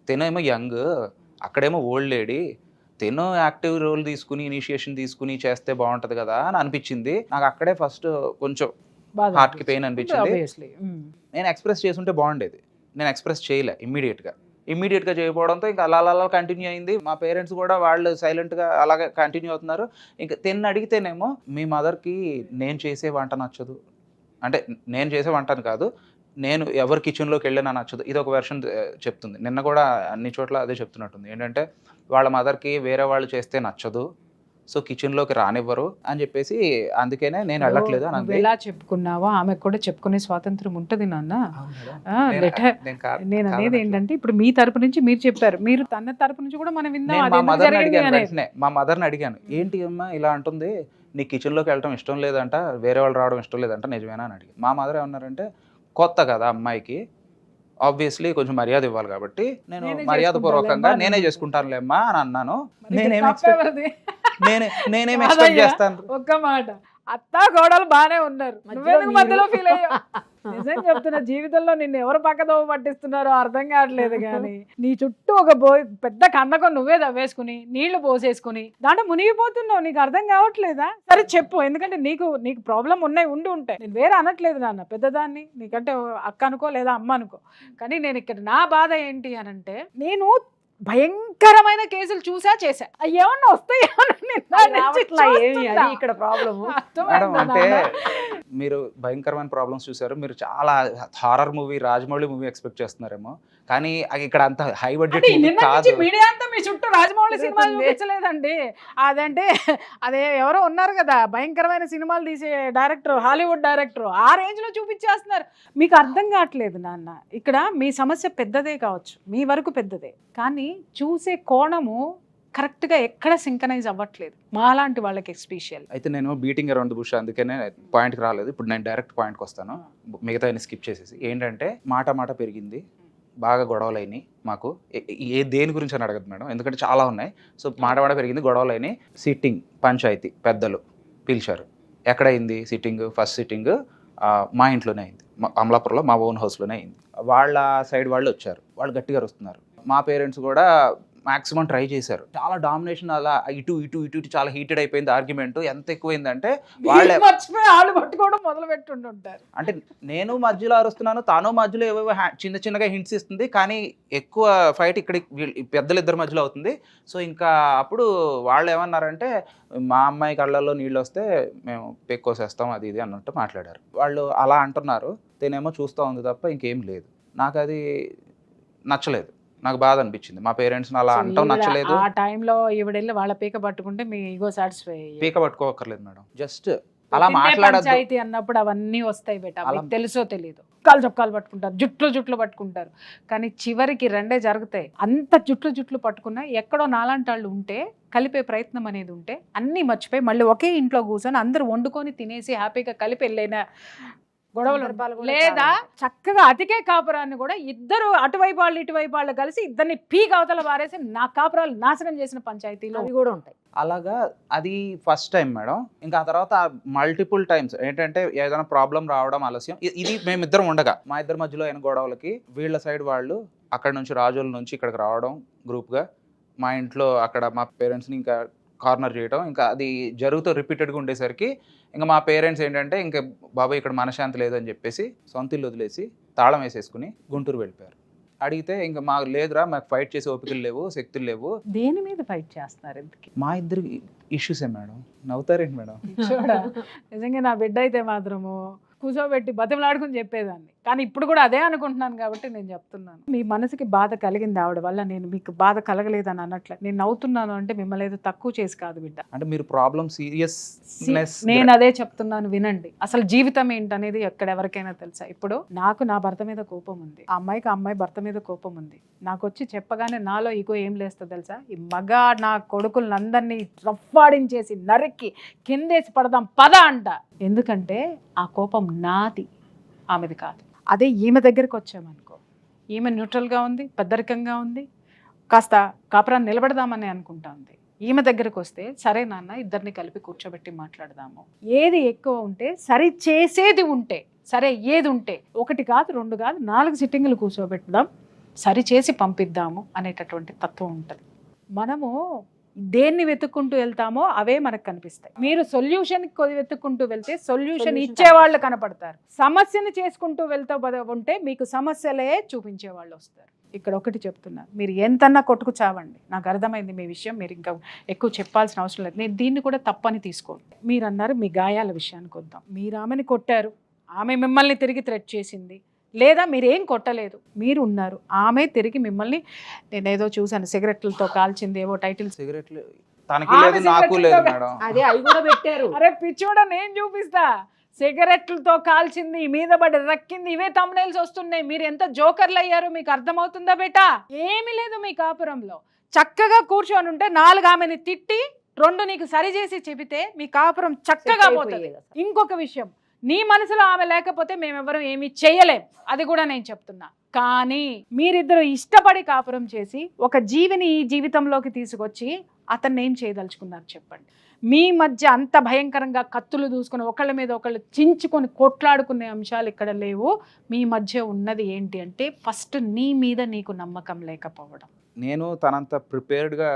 తినేమో యంగ్, అక్కడేమో ఓల్డ్ లేడీ, తినో యాక్టివ్ రోల్ తీసుకుని ఇనిషియేషన్ తీసుకుని చేస్తే బాగుంటుంది కదా అని అనిపించింది నాకు. అక్కడే ఫస్ట్ కొంచెం హార్ట్కి పెయిన్ అనిపించింది. నేను ఎక్స్ప్రెస్ చేసుంటే బాగుండేది, నేను ఎక్స్ప్రెస్ చేయలే ఇమ్మీడియట్గా చేయకపోవడంతో ఇంకా అలా కంటిన్యూ అయింది. మా పేరెంట్స్ కూడా వాళ్ళు సైలెంట్గా అలాగే కంటిన్యూ అవుతున్నారు. ఇంకా అడిగితేనేమో మీ మదర్కి నేను చేసే వంట నచ్చదు, అంటే నేను చేసే వంటను కాదు, నేను ఎవరి కిచెన్లోకి వెళ్ళినా నచ్చదు, ఇది ఒక వెర్షన్ చెప్తుంది. నిన్న కూడా అన్ని చోట్ల అదే చెప్తున్నట్టుంది, ఏంటంటే వాళ్ళ మదర్కి వేరే వాళ్ళు చేస్తే నచ్చదు, సో కిచెన్లోకి రానివ్వరు అని చెప్పేసి, అందుకనే నేను వెళ్ళట్లేదు అని. ఎలా చెప్పుకున్నావో ఆమెకు కూడా చెప్పుకునే స్వాతంత్రం ఉంటుంది నాన్న. నేను అనేది ఏంటంటే ఇప్పుడు మీ తరపు నుంచి మీరు చెప్పారు, మీరు తన తరపు నుంచి కూడా మనం విందాం. మా మదర్ని అడిగాను, ఏంటి అమ్మా ఇలా అంటుంది, నీ కిచెన్లోకి వెళ్ళడం ఇష్టం లేదంట, వేరే వాళ్ళు రావడం ఇష్టం లేదంట, నిజమేనా అని అడిగి. మా మదర్ ఏమన్నారంటే, కొత్త కదా అమ్మాయికి, ఆబ్వియస్లీ కొంచెం మర్యాద ఇవ్వాలి కాబట్టి నేను మర్యాద పూర్వకంగా నేనే చేసుకుంటానులేమ్మా అని అన్నాను. నేనేం ఎక్స్పెక్ట్ చేస్తాను. ఒక్క మాట, అత్త గోడలు బానే ఉన్నారు, నువ్వెందుకు మధ్యలో ఫీల్ అయ్యావు? నిజం చెప్తున్నా, జీవితంలో నిన్ను ఎవరు పక్కదోవ పట్టిస్తున్నారో అర్థం కావట్లేదు. కానీ నీ చుట్టూ ఒక పెద్ద కందకం నువ్వే తవ్వేసుకుని నీళ్లు పోసేసుకుని దాంట్లో మునిగిపోతున్నావు, నీకు అర్థం కావట్లేదా? సరే చెప్పు, ఎందుకంటే నీకు ప్రాబ్లం ఉంటాయి, నేను వేరే అనట్లేదు నాన్న, పెద్దదాన్ని నీకంటే అక్క అనుకో లేదా అమ్మ అనుకో. కానీ నేను ఇక్కడ నా బాధ ఏంటి అని అంటే, నేను భయంకరమైన కేసులు చేశా, అవి ఏమన్నా వస్తాయి ఇక్కడ ప్రాబ్లమ్. అంటే మీరు భయంకరమైన ప్రాబ్లమ్స్ చూసారు, మీరు చాలా horror movie Rajamouli movie expect చేస్తున్నారేమో, కానీ ఇక్కడ అంత హై బడ్జెట్ కాదు. మీడియా అంతా మీ చుట్టూ రాజమౌళి సినిమాలు చూపించలేదండి. అదే ఎవరో ఉన్నారు కదా భయంకరమైన సినిమాలు తీసే డైరెక్టర్, హాలీవుడ్ డైరెక్టర్, ఆ రేంజ్ లో చూపించేస్తున్నారు. మీకు అర్థం కావట్లేదు నాన్న. ఇక్కడ మీ సమస్య పెద్దదే కావచ్చు, మీ వరకు పెద్దదే, కానీ చూసే కోణము కరెక్ట్గా ఎక్కడ సింకనైజ్ అవ్వట్లేదు మాలాంటి వాళ్ళకి ఎస్పెషల్. అయితే నేను బీటింగ్ అరౌండ్ ది బుష్, అందుకనే పాయింట్కి రాలేదు. ఇప్పుడు నేను డైరెక్ట్ పాయింట్కి వస్తాను, మిగతా స్కిప్ చేసేసి. ఏంటంటే మాట పెరిగింది, బాగా గొడవలు అయినాయి మాకు. దేని గురించి అని అడగదు మేడం, ఎందుకంటే చాలా ఉన్నాయి. సో మాట పెరిగింది, గొడవలు అయినాయి. సిట్టింగ్ పంచాయతీ పెద్దలు పిలిచారు. ఎక్కడైంది సిట్టింగ్? ఫస్ట్ సిట్టింగ్ మా ఇంట్లోనే అయింది, అమలాపురంలో మా ఓన్ హౌస్లోనే అయింది. వాళ్ళ సైడ్ వాళ్ళు వచ్చారు, వాళ్ళు గట్టిగా వస్తున్నారు. మా పేరెంట్స్ కూడా మాక్సిమం ట్రై చేశారు. చాలా డామినేషన్, అలా ఇటు చాలా హీటెడ్ అయిపోయింది ఆర్గ్యుమెంట్. ఎంత ఎక్కువైందంటే వాళ్ళే పట్టుకోవడం మొదలు పెట్టుంటారు. అంటే నేను మధ్యలో అరుస్తున్నాను, తాను మధ్యలో ఏవేవో చిన్నగా హింట్స్ ఇస్తుంది, కానీ ఎక్కువ ఫైట్ ఇక్కడ పెద్దలు ఇద్దరి మధ్యలో అవుతుంది. సో ఇంకా అప్పుడు వాళ్ళు ఏమన్నారంటే, మా అమ్మాయి కళ్ళల్లో నీళ్ళు వస్తే మేము పెక్కోసేస్తాం అది ఇది అన్నట్టు మాట్లాడారు. వాళ్ళు అలా అంటున్నారు, తనేమో చూస్తూ ఉంది తప్ప ఇంకేం లేదు. నాకు అది నచ్చలేదు, నాకు బాధ అనిపించింది. మా పేరెంట్స్ అలా అంటాం నచ్చలేదు. ఆ టైంలో ఈవిడెళ్ళి వాళ్ళ పీక పట్టుకుంటే మీ ఈగో సాటిస్ఫై. పీక పట్టుకోకర్లేదు మేడం, జస్ట్ అలా మాట్లాడద్దు. పంచాయతీ అన్నప్పుడు అవన్నీ వస్తాయి బేటా, మీకు తెలుసో తెలియదు. చొక్కాలు పట్టుకుంటారు, జుట్లు పట్టుకుంటారు, కానీ చివరికి రెండే జరుగుతాయి. అంత జుట్లు పట్టుకున్నా ఎక్కడో నాలాంటి వాళ్ళు ఉంటే, కలిపే ప్రయత్నం అనేది ఉంటే, అన్నీ మర్చిపోయి మళ్ళీ ఒకే ఇంట్లో కూర్చొని అందరూ వండుకొని తినేసి హ్యాపీగా కలిపి వెళ్ళైన గొడవలు, లేదా చక్కగా అతికే కాపురాన్ని కూడా ఇద్దరు అటువైపు వాళ్ళు ఇటువైపు వాళ్ళు కలిసి ఇద్దరిని పీక్ అవతల పారేసి నా కాపురాలు నాశనం చేసిన పంచాయతీలు కూడా ఉంటాయి. అలాగా అది ఫస్ట్ టైం మేడం. ఇంకా ఆ తర్వాత మల్టిపుల్ టైమ్స్ ఏంటంటే ఏదైనా ప్రాబ్లం రావడం ఆలస్యం. ఇది మేమిద్దరం ఉండగా మా ఇద్దరి మధ్యలో అయిన గొడవలకి వీళ్ళ సైడ్ వాళ్ళు అక్కడ నుంచి రాజోల నుంచి ఇక్కడికి రావడం గ్రూప్గా, మా ఇంట్లో అక్కడ మా పేరెంట్స్ని ఇంకా కార్నర్ చేయడం, ఇంకా అది జరుగుతూ రిపీటెడ్గా ఉండేసరికి ఇంకా మా పేరెంట్స్ ఏంటంటే, ఇంకా బాబాయ్ ఇక్కడ మనశ్శాంతి లేదని చెప్పేసి సొంత ఇల్లు వదిలేసి తాళం వేసేసుకుని గుంటూరు వెళ్ళిపోయారు. అడిగితే ఇంకా మాకు లేదురా, మాకు ఫైట్ చేసే ఓపికలు లేవు, శక్తులు లేవు. దేని మీద ఫైట్ చేస్తున్నారు? ఎందుకు? మా ఇద్దరికి ఇష్యూసే మేడం. నవ్వుతారేంటి మేడం? చూడ నిజంగా నా బిడ్డ అయితే మాత్రము కూర్చోబెట్టి బతిమలాడుకుని చెప్పేదాన్ని. కానీ ఇప్పుడు కూడా అదే అనుకుంటున్నాను కాబట్టి నేను చెప్తున్నాను. మీ మనసుకి బాధ కలిగింది ఆవిడ వల్ల, నేను మీకు బాధ కలగలేదని అన్నట్లే నేను నవ్వుతున్నాను అంటే మిమ్మల్ని ఏదో తక్కువ చేసి కాదు బిడ్డ. అంటే మీరు ప్రాబ్లం సీరియస్నెస్ నేను అదే చెప్తున్నాను, వినండి. అసలు జీవితం ఏంటనేది ఎక్కడెవరికైనా తెలుసా? ఇప్పుడు నాకు నా భర్త మీద కోపం ఉంది, ఆ అమ్మాయికి ఆ అమ్మాయి భర్త మీద కోపం ఉంది. నాకు వచ్చి చెప్పగానే నాలో ఈగో ఏం లేస్తుంది తెలుసా? ఈ మగ నా కొడుకులందరినీ రఫ్ఫాడించేసి నరికి కిందేసి పడదాం పద అంట. ఎందుకంటే ఆ కోపం నాది, ఆమెది కాదు. అదే ఈమె దగ్గరికి వచ్చామనుకో, ఈమె న్యూట్రల్గా ఉంది, పెద్దరికంగా ఉంది, కాస్త కాపురాన్ని నిలబెడదామని అనుకుంటా ఉంది. ఈమె దగ్గరకు వస్తే సరే నాన్న ఇద్దరిని కలిపి కూర్చోబెట్టి మాట్లాడదాము, ఏది ఎక్కువ ఉంటే సరి చేసేది ఉంటే సరే, ఏది ఉంటే 1 కాదు 2 కాదు 4 సిట్టింగులు కూర్చోబెట్టుదాం, సరి చేసి పంపిద్దాము అనేటటువంటి తత్వం ఉంటుంది. మనము దేన్ని వెతుక్కుంటూ వెళ్తామో అవే మనకు కనిపిస్తాయి. మీరు సొల్యూషన్ వెతుక్కుంటూ వెళ్తే సొల్యూషన్ ఇచ్చేవాళ్ళు కనపడతారు. సమస్యను చేసుకుంటూ వెళ్తూ ఉంటే మీకు సమస్యలే చూపించే వాళ్ళు వస్తారు. ఇక్కడ ఒకటి చెప్తున్నారు, మీరు ఎంతన్నా కొట్టుకు చావండి, నాకు అర్థమైంది మీ విషయం, మీరు ఇంకా ఎక్కువ చెప్పాల్సిన అవసరం లేదు. నేను దీన్ని కూడా తప్పని తీసుకోండి. మీరు అన్నారు మీ గాయాల విషయానికి వద్దాం. మీరు ఆమెని కొట్టారు, ఆమె మిమ్మల్ని తిరిగి థ్రెట్ చేసింది, లేదా మీరేం కొట్టలేదు, మీరు ఉన్నారు, ఆమె తిరిగి మిమ్మల్ని, నేనేదో చూసాను సిగరెట్లతో కాల్చింది, ఏవో టైటిల్. సిగరెట్లు తనకి లేదు నాకు లేదు మేడం. అదే అవి కూడా పెట్టారు. అరే పిచ్చోడా, నేను చూపిస్తా. సిగరెట్లతో కాల్చింది, మీద పడి రక్కింది, ఇవే తమ్నైల్స్ వస్తున్నాయి. మీరు ఎంత జోకర్లు అయ్యారు మీకు అర్థమవుతుందా బేటా? ఏమీ లేదు మీ కాపురంలో. చక్కగా కూర్చొని ఉంటే 4 ఆమెని తిట్టి 2 నీకు సరి చేసి చెబితే మీ కాపురం చక్కగా పోతుంది. ఇంకొక విషయం, నీ మనసులో ఆమె లేకపోతే మేమెవరం ఏమీ చేయలేం, అది కూడా నేను చెప్తున్నా. కానీ మీరిద్దరు ఇష్టపడి కాపురం చేసి ఒక జీవిని ఈ జీవితంలోకి తీసుకొచ్చి అతన్ని ఏం చేయదలుచుకున్నారు చెప్పండి? మీ మధ్య అంత భయంకరంగా కత్తులు దూసుకొని ఒకళ్ళ మీద ఒకళ్ళు చించుకొని కొట్లాడుకునే అంశాలు ఇక్కడ లేవు. మీ మధ్య ఉన్నది ఏంటి అంటే ఫస్ట్ నీ మీద నీకు నమ్మకం లేకపోవడం. నేను తనంత ప్రిపేర్డ్గా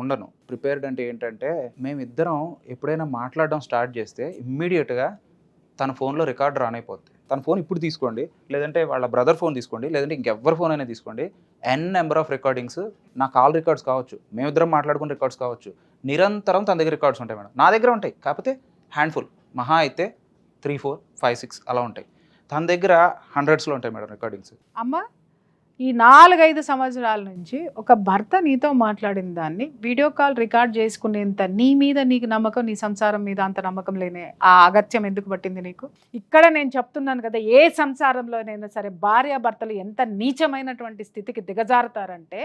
ఉండను. ప్రిపేర్డ్ అంటే ఏంటంటే, మేమిద్దరం ఎప్పుడైనా మాట్లాడడం స్టార్ట్ చేస్తే ఇమ్మీడియట్గా తన ఫోన్లో రికార్డ్ రాన్ అయిపోద్ది. తన ఫోన్ ఇప్పుడు తీసుకోండి, లేదంటే వాళ్ళ బ్రదర్ ఫోన్ తీసుకోండి, లేదంటే ఇంకెవ్వరి ఫోన్ అయినా తీసుకోండి, నెంబర్ ఆఫ్ రికార్డింగ్స్, నా కాల్ రికార్డ్స్ కావచ్చు, మేమిద్దరం మాట్లాడుకున్న రికార్డ్స్ కావచ్చు, నిరంతరం తన దగ్గర రికార్డ్స్ ఉంటాయి మేడం. నా దగ్గర ఉంటాయి, కాకపోతే హ్యాండ్ఫుల్, మహా అయితే 3, 4, 5, 6 అలా ఉంటాయి. తన దగ్గర 100స్లో ఉంటాయి మేడం రికార్డింగ్స్. అమ్మ, ఈ 4-5 సంవత్సరాల నుంచి ఒక భర్త నీతో మాట్లాడిన దాన్ని వీడియో కాల్ రికార్డ్ చేసుకునేంత నీ మీద నీకు నమ్మకం, నీ సంసారం మీద అంత నమ్మకం లేనే ఆ అగత్యం ఎందుకు పట్టింది నీకు? ఇక్కడ నేను చెప్తున్నాను కదా, ఏ సంసారంలోనైనా సరే భార్యాభర్తలు ఎంత నీచమైనటువంటి స్థితికి దిగజారుతారంటే,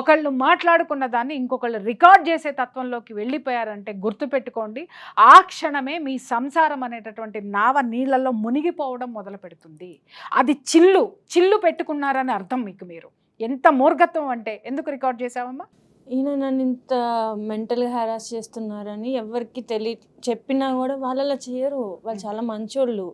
ఒకళ్ళు మాట్లాడుకున్న దాన్ని ఇంకొకళ్ళు రికార్డ్ చేసే తత్వంలోకి వెళ్ళిపోయారంటే గుర్తుపెట్టుకోండి, ఆ క్షణమే మీ సంసారం అనేటటువంటి నావ నీళ్ళల్లో మునిగిపోవడం మొదలు పెడుతుంది. అది చిల్లు పెట్టుకున్నారని అర్థం. మీకు మీరు ఎంత మూర్ఘత్వం అంటే, ఎందుకు రికార్డ్ చేసావమ్మా? ఈయన నన్ను ఇంత మెంటల్గా హెరాస్ చేస్తున్నారని ఎవరికి చెప్పినా కూడా వాళ్ళు అలా చేయరు, వాళ్ళు చాలా మంచోళ్ళు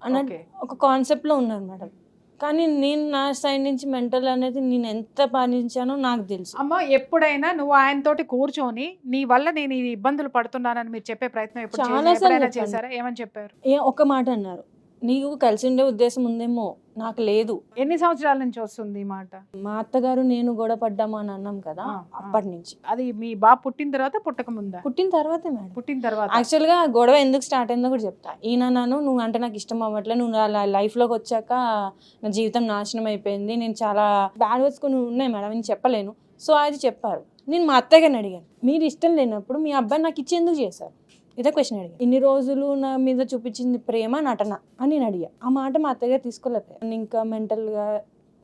అన్నట్టు ఒక కాన్సెప్ట్లో ఉన్నారు మేడం. కానీ నేను నా సైడ్ నుంచి మెంటల్ అనేది నేను ఎంత పాటించానో నాకు తెలుసు. అమ్మ, ఎప్పుడైనా నువ్వు ఆయనతోటి కూర్చొని నీ వల్ల నేను ఈ ఇబ్బందులు పడుతున్నానని మీరు చెప్పే ప్రయత్నం ఎప్పుడైనా చేశారా? ఏమని చెప్పారు? ఒక మాట అన్నారు, నీకు కలిసి ఉండే ఉద్దేశం ఉందేమో, నాకు లేదు. ఎన్ని సంవత్సరాల నుంచి వస్తుంది ఈ మాట? మా అత్తగారు నేను గొడవ పడ్డాము అని అన్నాం కదా, అప్పటి నుంచి. అది మీ బాబు పుట్టిన తర్వాత పుట్టక ముందా? పుట్టిన తర్వాతే మేడం. పుట్టిన తర్వాత. యాక్చువల్గా గొడవ ఎందుకు స్టార్ట్ అయిందో కూడా చెప్తా. ఈయన నువ్వు అంటే నాకు ఇష్టం అవ్వట్లే, నువ్వు నా లైఫ్లోకి వచ్చాక నా జీవితం నాశనం అయిపోయింది, నేను చాలా బ్యాడ్ వర్డ్స్ కొన్ని ఉన్నాయి మేడం, నేను చెప్పలేను. సో అది చెప్పారు. నేను మా అత్తగారిని అడిగాను, మీరు ఇష్టం లేనప్పుడు మీ అబ్బాయి నాకు ఇచ్చి ఎందుకు చేశారు? ఇదే క్వశ్చన్ అడిగాను. ఇన్ని రోజులు నా మీద చూపించింది ప్రేమ నటన అని నేను అడిగా. ఆ మాట మా అత్తగారు తీసుకోలేకపోయారు. ఇంకా మెంటల్గా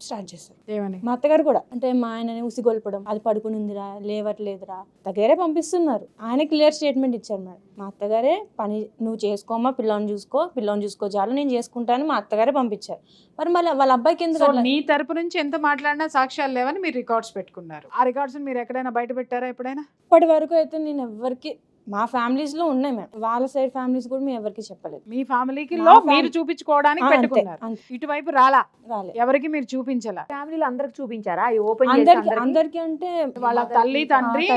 స్టార్ట్ చేశారు. ఏమని? మా అత్తగారు కూడా అంటే మా ఆయనని ఉసిగొల్పడం, అది పడుకుని ఉందిరా, లేవట్లేదురా, దగ్గరే పంపిస్తున్నారు. ఆయన క్లియర్ స్టేట్మెంట్ ఇచ్చారు మేడం. మా అత్తగారే పని నువ్వు చేసుకోమా, పిల్లని చూసుకో చాలు, నేను చేసుకుంటాను, మా అత్తగారే పంపించారు. మరి మళ్ళీ వాళ్ళ అబ్బాయికి ఎందుకు? నీ తరపు నుంచి ఎంత మాట్లాడినా సాక్ష్యాలు లేవని మీరు రికార్డ్స్ పెట్టుకున్నారు. ఆ రికార్డ్స్ మీరు ఎక్కడైనా బయట పెట్టారా ఎప్పుడైనా? ఇప్పటి వరకు అయితే నేను ఎవరికి, మా ఫ్యామిలీస్ లో ఉన్నాయి మేడం, వాళ్ళ సైడ్ ఫ్యామిలీస్ కూడా మేము ఎవరికి చెప్పలేదు. మీ ఫ్యామిలీకి మీరు చూపించుకోవడానికి పెట్టుకున్నారు, ఇటువైపు రాలే, ఎవరికి మీరు చూపించాలా? ఫ్యామిలీలో అందరికి చూపించారా? ఓపెన్ అందరికి అంటే వాళ్ళ తల్లి తండ్రి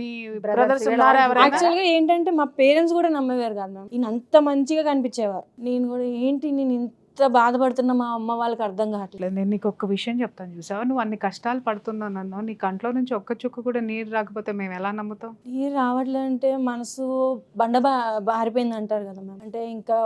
మీ బ్రదర్స్ ఉన్నారా? యాక్చువల్ గా ఏంటంటే మా పేరెంట్స్ కూడా నమ్మేవారు కాదు మేడం. ఈయన అంత మంచిగా కనిపించేవారు. నేను కూడా ఏంటి నేను ఇంత బాధపడుతున్నా మా అమ్మ వాళ్ళకి అర్థం కావట్లేదు. నేను నీకు ఒక్క విషయం చెప్తాను, చూసావా, నువ్వు అన్ని కష్టాలు పడుతున్నానన్నా నీ కంట్లో నుంచి ఒక్క చుక్క కూడా నీరు రాకపోతే మేము ఎలా నమ్ముతాం? నీరు రావట్లేదు అంటే మనసు బారిపోయింది అంటారు కదా మ్యామ్. అంటే ఇంకా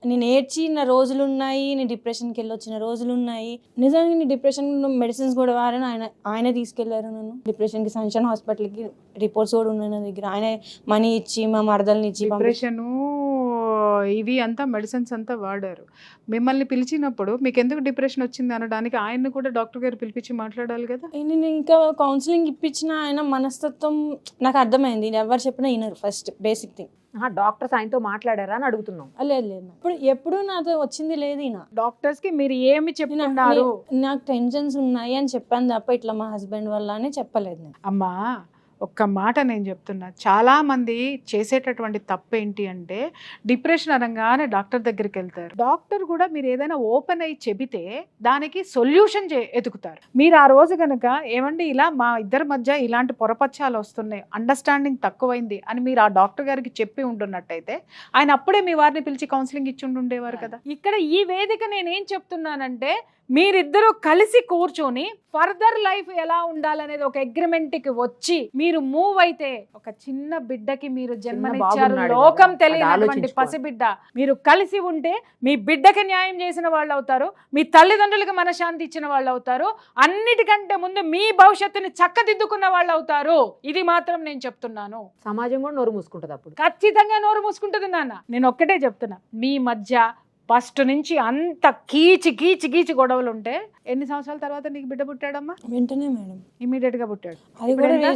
నేను ఏడ్చిన రోజులు ఉన్నాయి, నేను డిప్రెషన్కి వెళ్ళి వచ్చిన రోజులు ఉన్నాయి. నిజానికి నేను డిప్రెషన్ మెడిసిన్స్ కూడా వాడని ఆయనే తీసుకెళ్లారు నన్ను డిప్రెషన్కి. సన్షైన్ హాస్పిటల్కి రిపోర్ట్స్ కూడా ఉన్నాయి నా దగ్గర. ఆయన మనీ ఇచ్చి మా మరదల్ని ఇచ్చి డిప్రెషన్ ఇవి అంతా మెడిసిన్స్ అంతా వాడారు. మిమ్మల్ని పిలిచినప్పుడు మీకు ఎందుకు డిప్రెషన్ వచ్చింది అనడానికి ఆయన్ని కూడా డాక్టర్ గారు పిలిపించి మాట్లాడాలి కదా. నేను ఇంకా కౌన్సిలింగ్ ఇప్పించిన ఆయన మనస్తత్వం నాకు అర్థమైంది. ఎవరు చెప్పినా వినరు. First basic thing. డాక్టర్స్ ఆయనతో మాట్లాడారా అని అడుగుతున్నాం. లేదు ఎప్పుడు నాతో వచ్చింది లేదు. ఈయన డాక్టర్స్ కి మీరు ఏమి చెప్తున్నారు? నాకు టెన్షన్స్ ఉన్నాయి అని చెప్పాను తప్ప ఇట్లా మా హస్బెండ్ వల్ల అని చెప్పలేదు నేను. అమ్మా ఒక్క మాట నేను చెప్తున్నా, చాలామంది చేసేటటువంటి తప్పు ఏంటి అంటే డిప్రెషన్ అనగానే డాక్టర్ దగ్గరికి వెళ్తారు. డాక్టర్ కూడా మీరు ఏదైనా ఓపెన్ అయ్యి చెబితే దానికి సొల్యూషన్ ఎతుకుతారు. మీరు ఆ రోజు కనుక ఏమండి ఇలా మా ఇద్దరి మధ్య ఇలాంటి పొరపచ్చాలు వస్తున్నాయి, అండర్స్టాండింగ్ తక్కువైంది అని మీరు ఆ డాక్టర్ గారికి చెప్పి ఉంటున్నట్టయితే ఆయన అప్పుడే మీ వారిని పిలిచి కౌన్సిలింగ్ ఇచ్చి ఉండేవారు కదా. ఇక్కడ ఈ వేదిక నేనేం చెప్తున్నానంటే మీరిద్దరూ కలిసి కూర్చొని ఫర్దర్ లైఫ్ ఎలా ఉండాలనేది ఒక అగ్రిమెంట్కి వచ్చి మీరు మూవ్ అయితే ఒక చిన్న బిడ్డకి మీరు జన్మనిచ్చారు, లోకం తెలియనటువంటి పసిబిడ్డ. మీరు కలిసి ఉంటే మీ బిడ్డకి న్యాయం చేసిన వాళ్ళు అవుతారు, మీ తల్లిదండ్రులకి మనశ్శాంతి ఇచ్చిన వాళ్ళు అవుతారు, అన్నిటికంటే ముందు మీ భవిష్యత్తుని చక్కదిద్దుకున్న వాళ్ళు అవుతారు. ఇది మాత్రం నేను చెప్తున్నాను. సమాజం కూడా నోరు మూసుకుంటుంది అప్పుడు. ఖచ్చితంగా నోరు మూసుకుంటుంది నాన్న. నేను ఒక్కటే చెప్తున్నా, మీ మధ్య ఫస్ట్ నుంచి అంత కీచి గొడవలు ఉంటే ఎన్ని సంవత్సరాల తర్వాత నీకు బిడ్డ పుట్టాడమ్మా? వెంటనే మేడం, ఇమీడియట్ గా పుట్టాడు. అది కూడా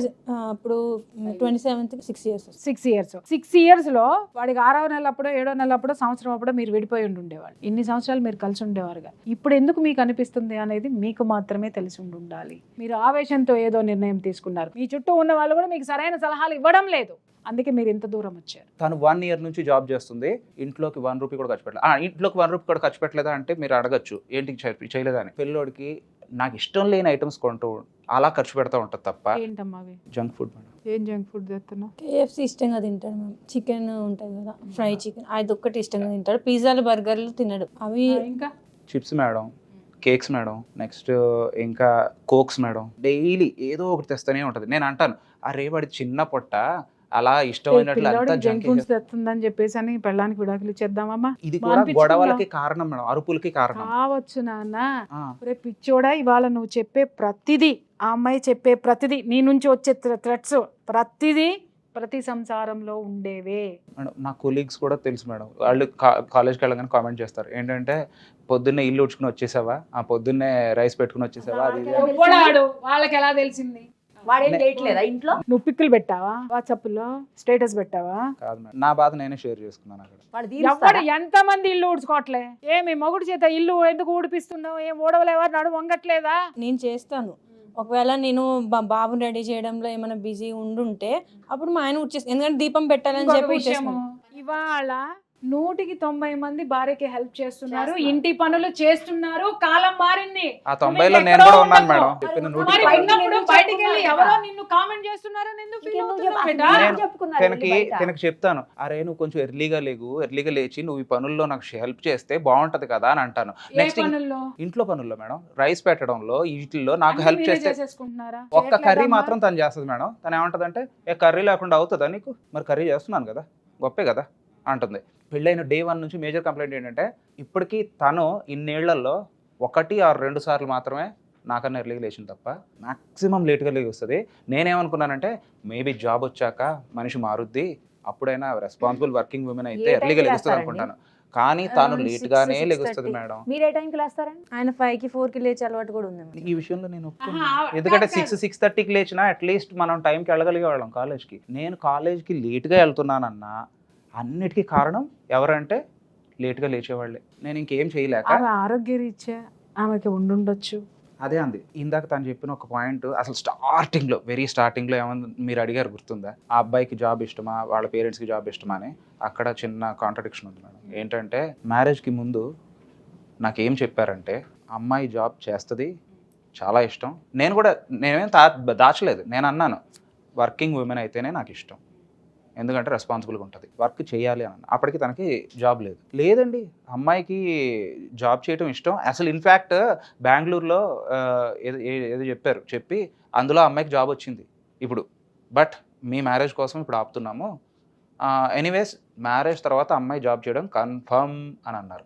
అప్పుడు 27th 6 years. 6 years లో వాడికి 6వ నెల అప్పుడో 7వ నెల అప్పుడో సంవత్సరం అప్పుడో మీరు విడిపోయి ఉండేవాళ్ళు. ఇన్ని సంవత్సరాలు మీరు కలిసి ఉండేవారుగా. ఇప్పుడు ఎందుకు మీకు అనిపిస్తుంది అనేది మీకు మాత్రమే తెలిసి ఉండాలి. మీరు ఆవేశంతో ఏదో నిర్ణయం తీసుకున్నారు, మీ చుట్టూ ఉన్న వాళ్ళు కూడా మీకు సరైన సలహాలు ఇవ్వడం లేదు, అందుకే మీరు ఇంత దూరం వచ్చారు. తను 1 year నుంచి జాబ్ చేస్తుంది, ఇంట్లోకి 1 రూపీ కూడా ఖర్చు పెట్టలేదు. ఇంట్లోకి 1 రూపీ కూడా ఖర్చు పెట్టలేదా అంటే మీరు అడగచ్చు, ఏంటి చేయలేదా అని. పిల్లోడికి నాకు ఇష్టం లేని ఐటమ్స్ కొంటూ అలా ఖర్చు పెడతా ఉంటుంది తప్ప. ఏంటమ్మా అవి? Junk food madam. ఏం జంక్ ఫుడ్ చేస్తున్నావు? KFC ఇష్టంగా తింటాడు మ్యామ్. చికెన్ ఉంటుంది కదా, ఫ్రై చికెన్, అది ఒక్కటి ఇష్టంగా తింటాడు. పిజ్జాలు బర్గర్లు తినడు. అవి ఇంకా chips madam, cakes madam, next ఇంకా కోక్స్ మేడం. డైలీ ఏదో ఒకటి తెస్తూనే ఉంటుంది. నేను అంటాను, అరే వాడి చిన్న పొట్ట అలా ఇష్టమైనట్లు అంతా జంక్ ఫుడ్స్ తెస్తుందని చెప్పేసి అని పెళ్ళానికి విడాకులు ఇచ్చేద్దామా? ఇది కూడా గొడవలకి కారణం మేడం, అరుపులకి కారణం కావచ్చు నాన్న. రేపు పిచ్చోడా, ఇవాళ నువ్వు చెప్పే ప్రతిదీ, ఆ అమ్మాయి చెప్పే ప్రతిదీ, నీ నుంచి వచ్చే థ్రెట్స్ ప్రతిదీ ప్రతి సంసారంలో ఉండేవే మేడం. నా కొలీగ్స్ కూడా తెలుసు మేడం, వాళ్ళు కాలేజ్కి వెళ్ళగానే కామెంట్ చేస్తారు ఏంటంటే, పొద్దున్నే ఇల్లు ఉడ్చుకుని వచ్చేసావా, ఆ పొద్దున్నే రైస్ పెట్టుకుని వచ్చేసావా, అది వాళ్ళకి ఎలా తెలిసింది? వాడేం చేయట్లేదా ఇంట్లో? నువ్వు పిక్కులు పెట్టావా, వాట్సాప్ లో స్టేటస్ పెట్టావా? కాదు మేడం, నా బాధ నేనే షేర్ చేసుకున్నాను అక్కడ. ఎవరు ఎంతమంది ఇల్లు ఊడ్చుకోవట్లే? ఏమి మొగుడు చేత ఇల్లు ఎందుకు ఊడిపిస్తున్నావు? ఏం ఊడవలేవారు, నడు వంగట్లేదా? నేను చేస్తాను. ఒకవేళ నేను బాబుని రెడీ చేయడంలో ఏమైనా బిజీ ఉండుంటే అప్పుడు మా ఆయన ఊడ్చేస్తాను, ఎందుకంటే దీపం పెట్టాలని చెప్పి. ఇవాళ 190 మంది భార్యకి హెల్ప్ చేస్తున్నారు, ఇంటి పనులు చేస్తున్నారు. కాలం మారింది. ఆ 90లో నేను కూడా ఉన్నాను మేడం. బయటికి వెళ్ళి ఎవరో నిన్ను కామెంట్ చేస్తున్నారని ఎందుకు ఫీల్ అవుతున్నావు? తనకి చెప్తాను, అరే నువ్వు కొంచెం ఎర్లీగా లేచి నువ్వు ఈ పనుల్లో నాకు హెల్ప్ చేస్తే బాగుంటది కదా అని అంటాను. నెక్స్ట్ ఇంట్లో పనుల్లో మేడం, రైస్ పెట్టడంలో వీటిల్లో నాకు హెల్ప్ చేస్తే ఒక్క కర్రీ మాత్రం తను చేస్తుంది మేడం. తను ఏమంటదంటే, ఏ కర్రీ లేకుండా అవుతుందా నీకు? మరి కర్రీ చేస్తున్నాను కదా, గొప్పే కదా అంటుంది. పెళ్ళైన day 1 నుంచి మేజర్ కంప్లైంట్ ఏంటంటే, ఇప్పటికీ తను ఇన్నేళ్లలో 1 or 2 సార్లు మాత్రమే నాకన్నా ఎర్లీగా లేచింది తప్ప మ్యాక్సిమం లేట్గా లేగి వస్తుంది. నేనేమనుకున్నానంటే, మేబీ జాబ్ వచ్చాక మనిషి మారుద్ది, అప్పుడైనా రెస్పాన్సిబుల్ వర్కింగ్ ఉమెన్ అయితే ఎర్లీగా లెగుస్తుంది అనుకుంటాను. కానీ తాను లేట్ గానే లెగుస్తుంది మేడం. మీరు ఏ టైంకి లేస్తారండి? ఆయన 5కి 4కి లేచే అలవాటు కూడా ఉంది. ఈ విషయంలో నేను ఒప్పుకున్నాను. ఎందుకంటే 6:30కి లేచినా అట్లీస్ట్ మనం టైంకి వెళ్ళగలిగే వాళ్ళం కాలేజ్కి. నేను కాలేజ్కి లేట్గా వెళ్తున్నానన్నా అన్నిటికీ కారణం ఎవరంటే లేట్గా లేచేవాళ్ళే. నేను ఇంకేం చేయలేక ఆరోగ్య రీత్యా ఆమెకి ఉండుండొచ్చు. అదే అంది ఇందాక తను చెప్పిన ఒక పాయింట్. అసలు వెరీ స్టార్టింగ్లో ఏమన్నా మీరు అడిగారు గుర్తుందా, ఆ అబ్బాయికి జాబ్ ఇష్టమా, వాళ్ళ పేరెంట్స్కి జాబ్ ఇష్టమా అని. అక్కడ చిన్న కాంట్రడిక్షన్ ఉంది మేడం. ఏంటంటే, మ్యారేజ్కి ముందు నాకేం చెప్పారంటే, అమ్మాయి జాబ్ చేస్తుంది, చాలా ఇష్టం. నేనేం దాచలేదు. నేను అన్నాను, వర్కింగ్ ఉమెన్ అయితేనే నాకు ఇష్టం, ఎందుకంటే రెస్పాన్సిబుల్గా ఉంటుంది, వర్క్ చేయాలి అని. అప్పటికి తనకి జాబ్ లేదండి. అమ్మాయికి జాబ్ చేయడం ఇష్టం. అసలు ఇన్ఫ్యాక్ట్ బెంగళూరులో ఏదో చెప్పి అందులో అమ్మాయికి జాబ్ వచ్చింది ఇప్పుడు. బట్ మీ మ్యారేజ్ కోసం ఇప్పుడు ఆపుతున్నాము, ఎనీవేస్ మ్యారేజ్ తర్వాత అమ్మాయి జాబ్ చేయడం కన్ఫర్మ్ అని అన్నారు.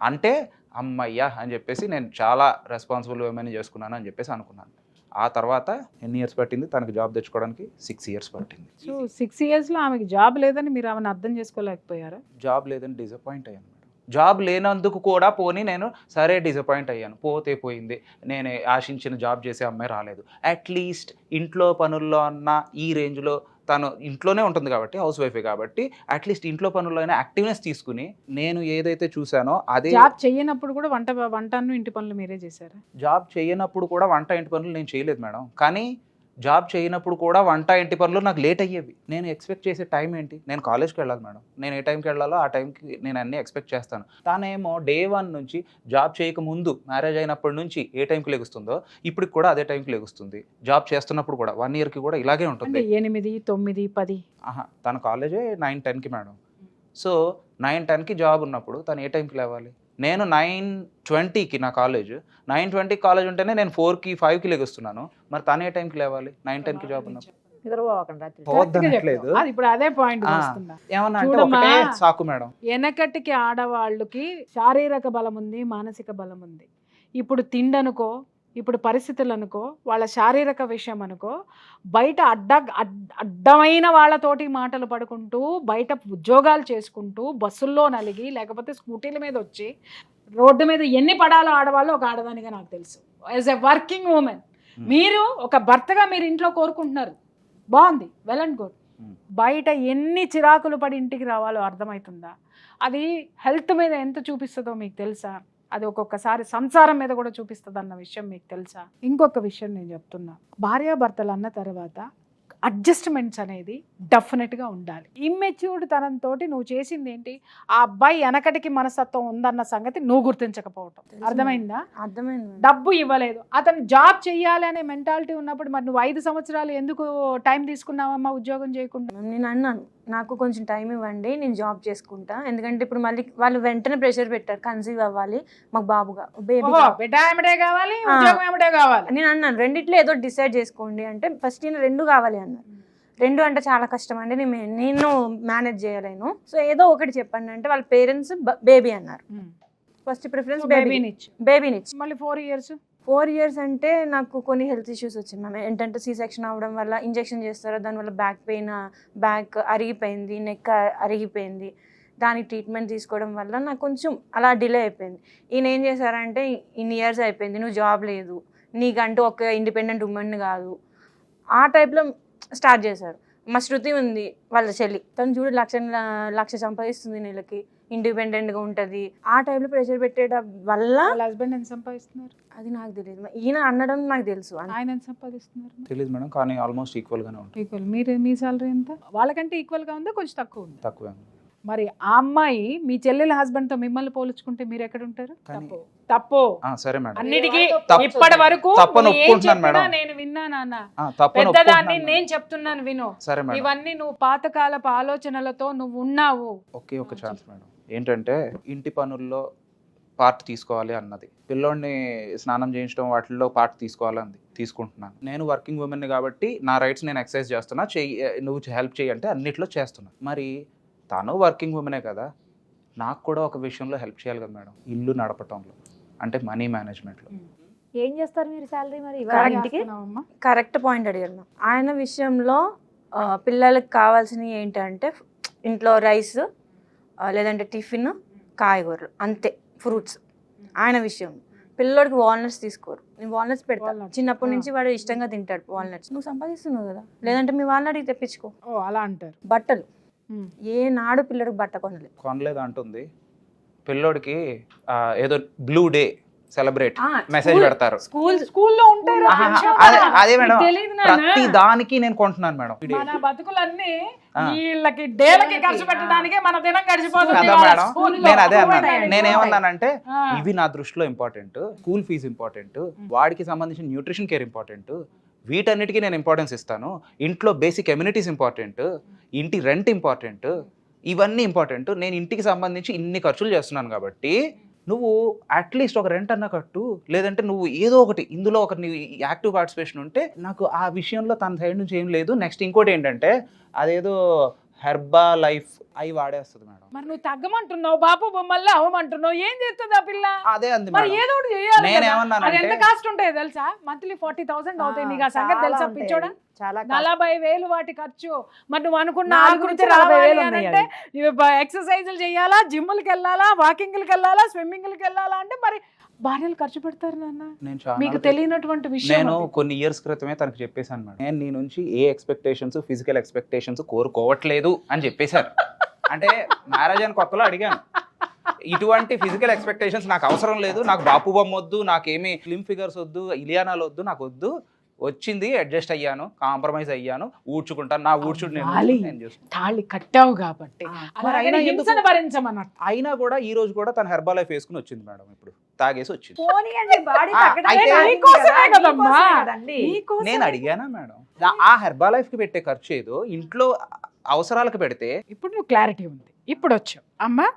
అంటే అమ్మయ్యా అని చెప్పేసి నేను చాలా రెస్పాన్సిబుల్ ఉమెన్ చేసుకున్నాను అని చెప్పేసి అనుకున్నాను. ఆ తర్వాత ఎన్ని ఇయర్స్ పట్టింది తనకు జాబ్ తెచ్చుకోవడానికి? 6 ఇయర్స్ పట్టింది. సో 6 ఇయర్స్లో ఆమెకి జాబ్ లేదని మీరు ఆమెను అర్థం చేసుకోలేకపోయారా? జాబ్ లేదని డిసప్పాయింట్ అయ్యాను మేడం. జాబ్ లేనందుకు కూడా పోనీ నేను సరే డిసప్పాయింట్ అయ్యాను, పోతే పోయింది, నేను ఆశించిన జాబ్ చేసే అమ్మాయి రాలేదు, అట్లీస్ట్ ఇంట్లో పనుల్లో అన్న ఈ రేంజ్లో తను ఇంట్లోనే ఉంటుంది కాబట్టి హౌస్ వైఫే కాబట్టి అట్లీస్ట్ ఇంట్లో పనుల్లో అయినా యాక్టివ్నెస్ తీసుకుని నేను ఏదైతే చూసానో అదే. జాబ్ చేయనప్పుడు కూడా వంటను ఇంటి పనులు మీరే చేశారా? జాబ్ చేయనప్పుడు కూడా వంట ఇంటి పనులు నేను చేయలేదు మేడం. కానీ జాబ్ చేయనప్పుడు కూడా వంట ఇంటి పనులు నాకు లేట్ అయ్యేవి. నేను ఎక్స్పెక్ట్ చేసే టైం ఏంటి? నేను కాలేజ్కి వెళ్ళాలి మేడం, నేను ఏ టైంకి వెళ్ళాలో ఆ టైంకి నేను అన్నీ ఎక్స్పెక్ట్ చేస్తాను. తానేమో డే 1 నుంచి జాబ్ చేయక ముందు మ్యారేజ్ అయినప్పటి నుంచి ఏ టైంకి లెగుస్తుందో ఇప్పటికి కూడా అదే టైంకి లెగుస్తుంది. జాబ్ చేస్తున్నప్పుడు కూడా 1 ఇయర్కి కూడా ఇలాగే ఉంటుంది. 8, 9, 10. తన కాలేజే 9-10కి మేడం. సో 9-10కి జాబ్ ఉన్నప్పుడు తను ఏ టైంకి లేవాలి? నేను 9:20కి నా కాలేజ్, 9:20కి కాలేజ్ ఉంటేనే నేను 4కి 5కి లెగుస్తున్నాను. మరి తను ఏ టైంకి లేవాలి? 9-10కి జాబ్ ఉన్నప్పుడు పోవద్దనట్లేదు. ఇప్పుడు అదే పాయింట్ ఏమన్నా అంటే ఒకటే సాకు మేడం. వెనకటికి ఆడవాళ్ళకి శారీరక బలం ఉంది, మానసిక బలం ఉంది. ఇప్పుడు తిండనుకో, ఇప్పుడు పరిస్థితులు అనుకో, వాళ్ళ శారీరక విషయం అనుకో, బయట అడ్డమైన వాళ్ళతోటి మాటలు పడుకుంటూ, బయట ఉద్యోగాలు చేసుకుంటూ, బస్సుల్లో నలిగి లేకపోతే స్కూటీల మీద వచ్చి రోడ్డు మీద ఎన్ని పడాలో ఆడవాళ్ళు ఒక ఆడదానిగా నాకు తెలుసు. యాజ్ ఎ వర్కింగ్ ఉమెన్ మీరు ఒక భర్తగా మీరు ఇంట్లో కోరుకుంటున్నారు, బాగుంది, వెల్ అండ్ గుడ్. బయట ఎన్ని చిరాకులు పడి ఇంటికి రావాలో అర్థమవుతుందా? అది హెల్త్ మీద ఎంత చూపిస్తుందో మీకు తెలుసా? అది ఒక్కొక్కసారి సంసారం మీద కూడా చూపిస్తుంది అన్న విషయం మీకు తెలుసా? ఇంకొక విషయం నేను చెప్తున్నా, భార్యాభర్తలు అన్న తర్వాత అడ్జస్ట్మెంట్స్ అనేది డెఫినెట్గా ఉండాలి. ఇమ్మెచ్యూర్డ్ తనంతో నువ్వు చేసింది ఏంటి? ఆ అబ్బాయి వెనకటికి మనస్తత్వం ఉందన్న సంగతి నువ్వు గుర్తించకపోవటం. అర్థమైందా? అర్థమైంది. డబ్బు ఇవ్వలేదు, అతను జాబ్ చెయ్యాలి అనే మెంటాలిటీ ఉన్నప్పుడు మరి నువ్వు 5 సంవత్సరాలు ఎందుకు టైం తీసుకున్నావమ్మా ఉద్యోగం చేయకుండా? నేను అన్నాను, నాకు కొంచెం టైం ఇవ్వండి, నేను జాబ్ చేసుకుంటా. ఎందుకంటే ఇప్పుడు మళ్ళీ వాళ్ళు వెంటనే ప్రెషర్ పెట్టారు, కన్సీవ్ అవ్వాలి, మాకు బాబుగా బేబీ కావాలి, ఉద్యోగం ఏమిటే కావాలి. నేను అన్నాను, రెండిట్లో ఏదో డిసైడ్ చేసుకోండి అంటే ఫస్ట్ నేను 2 కావాలి అన్నారు. 2 అంటే చాలా కష్టం అండి, నేను మేనేజ్ చేయలేను, సో ఏదో ఒకటి చెప్పండి అంటే వాళ్ళ పేరెంట్స్ బేబీ అన్నారు. ఫస్ట్ ప్రిఫరెన్స్ బేబీనిచ్చి మళ్ళీ 4 ఇయర్స్ అంటే నాకు కొన్ని హెల్త్ ఇష్యూస్ వచ్చింది మ్యామ్. ఏంటంటే C-సెక్షన్ అవ్వడం వల్ల ఇంజెక్షన్ చేస్తారు, దానివల్ల బ్యాక్ పెయిన్, బ్యాక్ అరిగిపోయింది, నెక్ అరిగిపోయింది. దానికి ట్రీట్మెంట్ తీసుకోవడం వల్ల నాకు కొంచెం అలా డిలే అయిపోయింది. ఈయన ఏం చేశారంటే, ఇన్ని ఇయర్స్ అయిపోయింది, నువ్వు జాబ్ లేదు, నీకంటూ ఒక ఇండిపెండెంట్ ఉమెన్ కాదు, ఆ టైప్లో స్టార్ట్ చేశారు. మా శృతి ఉంది వాళ్ళ చెల్లి, తను చూడు 1,00,000 సంపాదిస్తుంది నెలకి, ఇండిపెండెంట్గా ఉంటుంది. ఆ టైంలో ప్రెషర్ పెట్టేయడం వల్ల హస్బెండ్ ఎంత సంపాదిస్తున్నారు అది నాకు తెలియదు. ఈయన అనడం నాకు తెలుసు. ఆయన ఎంత సంపాదిస్తున్నారు తెలియదు మేడం, కానీ ఆల్మోస్ట్ ఈక్వల్గానే ఉంటుంది. ఈక్వల్. మీ సాలరీ ఎంత? వాళ్ళకంటే ఈక్వల్గా ఉందా, కొంచెం తక్కువ ఉంది? తక్కువే. మరి ఆ అమ్మాయి మీ చెల్లెల హస్బెండ్ తో మిమ్మల్ని పోల్చుకుంటే మీరు ఎక్కడ ఉంటారు? తప్పు. సరే మేడం, అన్నిటికీ ఇప్పటి వరకు నేను విన్నానన్న పెద్దదాన్ని నేను చెప్తున్నాను విను. ఇవన్నీ నువ్వు పాతకాలపు ఆలోచనలతో నువ్వు ఉన్నావు. ఒకే ఒక ఛాన్స్ మేడం, ఏంటంటే ఇంటి పనుల్లో పార్ట్ తీసుకోవాలి అన్నది, పిల్లోడిని స్నానం చేయించడం వాటిల్లో పార్ట్ తీసుకోవాలన్నది, తీసుకుంటున్నాను. నేను వర్కింగ్ ఉమెన్ కాబట్టి నా రైట్స్ నేను ఎక్సర్సైజ్ చేస్తున్నా, నువ్వు హెల్ప్ చేయి అంటే అన్నిట్లో చేస్తున్నా. మరి తను వర్కింగ్ ఉమెనే కదా, నాకు కూడా ఒక విషయంలో హెల్ప్ చేయాలి కదా మేడం, ఇల్లు నడపటంలో, అంటే మనీ మేనేజ్మెంట్లో. ఏం చేస్తారు మీరు శాలరీ? మరి కరెక్ట్ పాయింట్ అడిగాను. ఆయన విషయంలో పిల్లలకి కావాల్సినవి ఏంటంటే ఇంట్లో రైస్, లేదంటే టిఫిన్, కాయగూరలు, అంతే, ఫ్రూట్స్. ఆయన విషయం పిల్లోడికి వాల్నట్స్ తీసుకోరు, నేను వాల్నట్స్ పెడతాను, చిన్నప్పటి నుంచి వాడు ఇష్టంగా తింటాడు వాల్నట్స్. నువ్వు సంపాదిస్తున్నావు కదా, లేదంటే మీ వాళ్ళని తెప్పించుకో. అలా అంటారు. బట్టలు ఏ నాడు పిల్లడికి బట్ట కొనలేదు అంటుంది. పిల్లోడికి ఏదో బ్లూ డే సెలబ్రేట్ మెసేజ్ పెడతారు స్కూల్లో ఉంటారు. అదే మేడం, ప్రతి దానికి నేను కొంటున్నాను మేడం. మన బతుకులన్నీ వీళ్ళకి డేలకి ఖర్చు పెట్టడానికే మన దినం గడిచిపోతుంది. నేను అదే అన్నాను. నేనేమన్నానంటే ఇవి నా దృష్టిలో ఇంపార్టెంట్, స్కూల్ ఫీజు ఇంపార్టెంట్, వాడికి సంబంధించిన న్యూట్రిషన్ కేర్ ఇంపార్టెంట్, వీటన్నిటికీ నేను ఇంపార్టెన్స్ ఇస్తాను. ఇంట్లో బేసిక్ ఎమ్యూనిటీస్ ఇంపార్టెంట్, ఇంటి రెంట్ ఇంపార్టెంట్, ఇవన్నీ ఇంపార్టెంట్. నేను ఇంటికి సంబంధించి ఇన్ని ఖర్చులు చేస్తున్నాను కాబట్టి నువ్వు అట్లీస్ట్ ఒక రెంట్ అన్న కట్టు, లేదంటే నువ్వు ఏదో ఒకటి ఇందులో ఒక యాక్టివ్ పార్టిసిపేషన్ ఉంటే. నాకు ఆ విషయంలో తన సైడ్ నుంచి ఏం లేదు. నెక్స్ట్ ఇంకోటి ఏంటంటే, అదేదో హెర్బా లైఫ్ అవి వాడేస్తుంది మేడం. మరి నువ్వు తగ్గమంటున్నావు, బాపు బొమ్మల్లో అవ్వమంటున్నావు, ఏం చేస్తుంది ఆ పిల్ల? అదే అంది మరి మేడం. ఏదో ఒకటి చేయాలి కదా. అది ఎంత నేనేమన్నానంటే కాస్ట్ ఉంటాయో తెలుసా? మంత్లీ 40,000 అవుతాయి. నీకు ఆ సంగతి తెలుసా పిచ్చోడా? చాలా 40,000 వాటి ఖర్చు. మరి నువ్వు అనుకున్న 40,000 ఉన్నాయి అంటే ఎక్సర్సైజులు చేయాలా, జిమ్ములకి వెళ్ళాలా, వాకింగ్లకి వెళ్ళాలా, స్విమ్మింగ్లకి వెళ్ళాలా అంటే మరి భార్యలు ఖర్చు పెడతారు నాన్న. నేను చాలా మీకు తెలియనటువంటి విషయం నేను అది. కొన్ని ఇయర్స్ క్రితమే తనకు చెప్పేశాను మేడం, నేను నీ నుంచి ఏ ఎక్స్పెక్టేషన్స్ ఫిజికల్ ఎక్స్పెక్టేషన్స్ కోరుకోవట్లేదు అని చెప్పేశారు. అంటే మ్యారేజ్ అని కొత్తలో అడిగాను, ఇటువంటి ఫిజికల్ ఎక్స్పెక్టేషన్స్ నాకు అవసరం లేదు, నాకు బాపు బొమ్మ వద్దు, నాకేమీ స్లిమ్ ఫిగర్స్ వద్దు, ఇలియానాలు వద్దు, నాకు వద్దు, వచ్చింది అడ్జస్ట్ అయ్యాను, కాంప్రమైజ్ అయ్యాను, ఊడ్చుకుంటాను, నా ఊడ్చుడు నేను చూసుకుంటాను. తాళి కట్టావు కాబట్టి మరి అయినా అలాగే ఎందుకు? హింసను భరించమన్నట్టు. అయినా కూడా ఈ రోజు కూడా తన హెర్బా లైఫ్ వేసుకుని వచ్చింది మేడం, ఇప్పుడు తాగేసి వచ్చింది. బాడీ అయితే నీకోసమే కదమ్మా. నీకోసమే. నేను అడిగానా మేడం, ఆ హెర్బా లైఫ్ కి పెట్టే ఖర్చు ఏదో ఇంట్లో అవసరాలకు పెడితే. ఇప్పుడు నువ్వు క్లారిటీ ఉంది, ఇప్పుడు వచ్చావు అమ్మా.